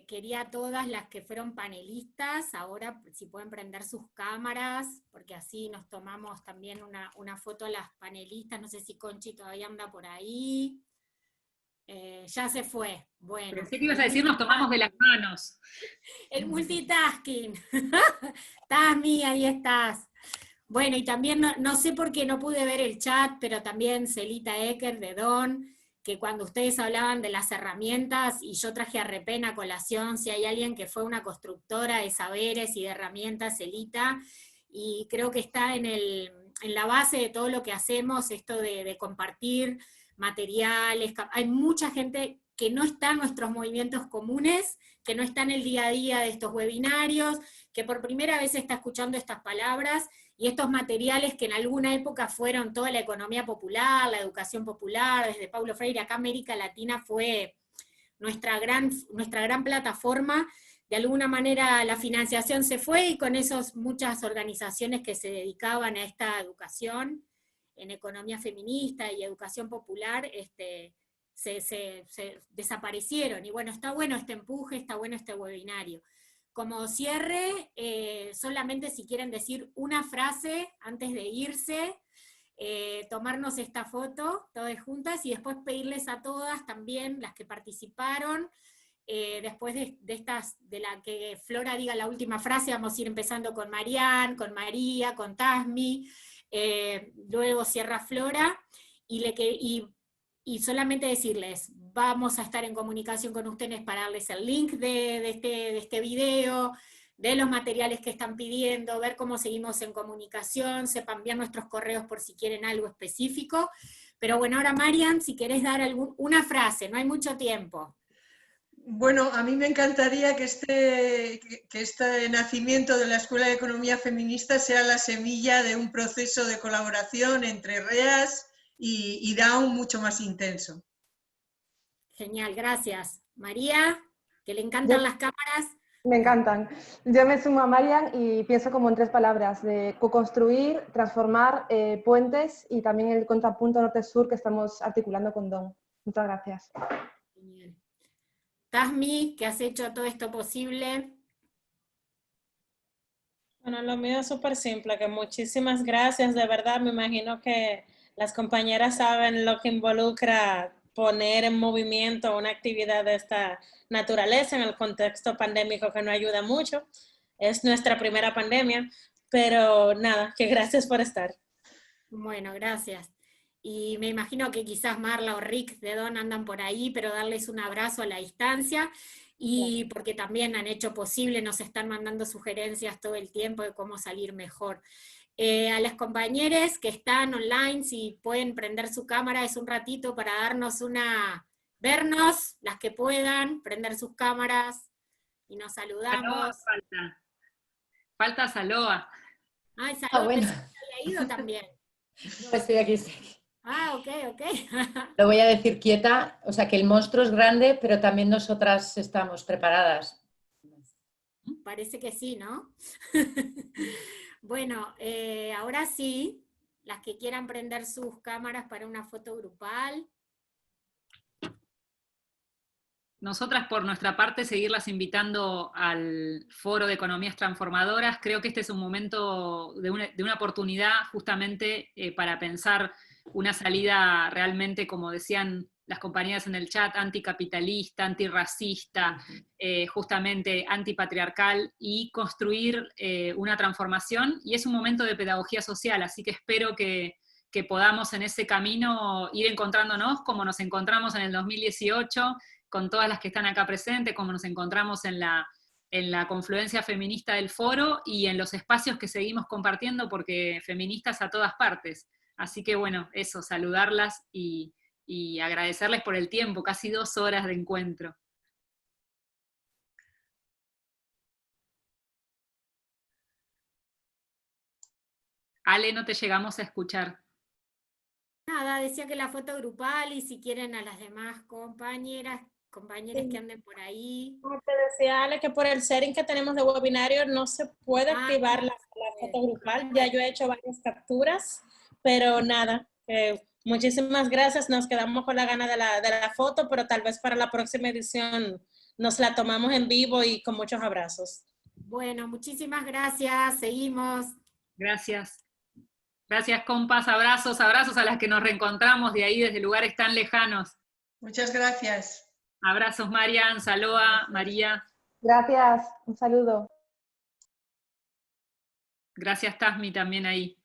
quería a todas las que fueron panelistas, ahora si pueden prender sus cámaras, porque así nos tomamos también una foto a las panelistas, no sé si Conchi todavía anda por ahí. Ya se fue, bueno. Pensé que ibas a decir nos tomamos de las manos. El multitasking. Tami, ahí estás. Bueno, y también no sé por qué no pude ver el chat, pero también Celita Ecker de Don, que cuando ustedes hablaban de las herramientas, y yo traje a Repena a colación, si hay alguien que fue una constructora de saberes y de herramientas, Celita, y creo que está en la base de todo lo que hacemos, esto de compartir materiales. Hay mucha gente que no está en nuestros movimientos comunes, que no está en el día a día de estos webinarios, que por primera vez está escuchando estas palabras, y estos materiales que en alguna época fueron toda la economía popular, la educación popular, desde Paulo Freire, acá América Latina fue nuestra gran plataforma. De alguna manera la financiación se fue, y con esos muchas organizaciones que se dedicaban a esta educación en economía feminista y educación popular, se desaparecieron. Y bueno, está bueno este empuje, está bueno este webinario. Como cierre, solamente si quieren decir una frase antes de irse, tomarnos esta foto todas juntas, y después pedirles a todas también, las que participaron, después de la que Flora diga la última frase, vamos a ir empezando con Marian, con María, con Tasmi, luego cierra Flora, y solamente decirles, vamos a estar en comunicación con ustedes para darles el link de este video, de los materiales que están pidiendo, ver cómo seguimos en comunicación, sepan bien nuestros correos por si quieren algo específico. Pero bueno, ahora Marian, si querés dar una frase, no hay mucho tiempo. Bueno, a mí me encantaría que este nacimiento de la Escuela de Economía Feminista sea la semilla de un proceso de colaboración entre REAS y DAON mucho más intenso. Genial, gracias. María, que le encantan las cámaras. Me encantan. Yo me sumo a Marian y pienso como en 3 palabras, de co-construir, transformar, puentes, y también el contrapunto norte-sur que estamos articulando con Don. Muchas gracias. Genial. Tasmi, que has hecho todo esto posible. Bueno, lo mío es súper simple, que muchísimas gracias, de verdad. Me imagino que las compañeras saben lo que involucra poner en movimiento una actividad de esta naturaleza en el contexto pandémico, que no ayuda mucho. Es nuestra primera pandemia, pero nada, que gracias por estar. Bueno, gracias. Y me imagino que quizás Marla o Rick de Don andan por ahí, pero darles un abrazo a la distancia, y porque también han hecho posible, nos están mandando sugerencias todo el tiempo de cómo salir mejor. A las compañeras que están online, si pueden prender su cámara, es un ratito para vernos, las que puedan, prender sus cámaras, y nos saludamos. Saloa falta Saloa. Ay, Saloa, bueno. pensé que había ido también. No, estoy aquí. Ah, ok. Lo voy a decir quieta, o sea que el monstruo es grande, pero también nosotras estamos preparadas. Parece que sí, ¿no? Bueno, ahora sí, las que quieran prender sus cámaras para una foto grupal. Nosotras, por nuestra parte, seguirlas invitando al Foro de Economías Transformadoras. Creo que este es un momento de una oportunidad justamente para pensar una salida realmente, como decían las compañeras en el chat, anticapitalista, antirracista, justamente antipatriarcal, y construir una transformación. Y es un momento de pedagogía social, así que espero que podamos en ese camino ir encontrándonos como nos encontramos en el 2018, con todas las que están acá presentes, como nos encontramos en la confluencia feminista del foro, y en los espacios que seguimos compartiendo, porque feministas a todas partes. Así que bueno, eso, saludarlas y agradecerles por el tiempo, casi 2 horas de encuentro. Ale, no te llegamos a escuchar. Nada, decía que la foto grupal, y si quieren a las demás compañeras compañeros que anden por ahí. Te decía, Ale, que por el setting que tenemos de webinario no se puede activar la foto grupal. Ya yo he hecho varias capturas, pero nada, muchísimas gracias. Nos quedamos con la gana de la foto, pero tal vez para la próxima edición nos la tomamos en vivo y con muchos abrazos. Bueno, muchísimas gracias. Seguimos. Gracias. Gracias, compas. Abrazos, abrazos a las que nos reencontramos de ahí, desde lugares tan lejanos. Muchas gracias. Abrazos, Marian, Saloa, María. Gracias, un saludo. Gracias, Tasmi, también ahí.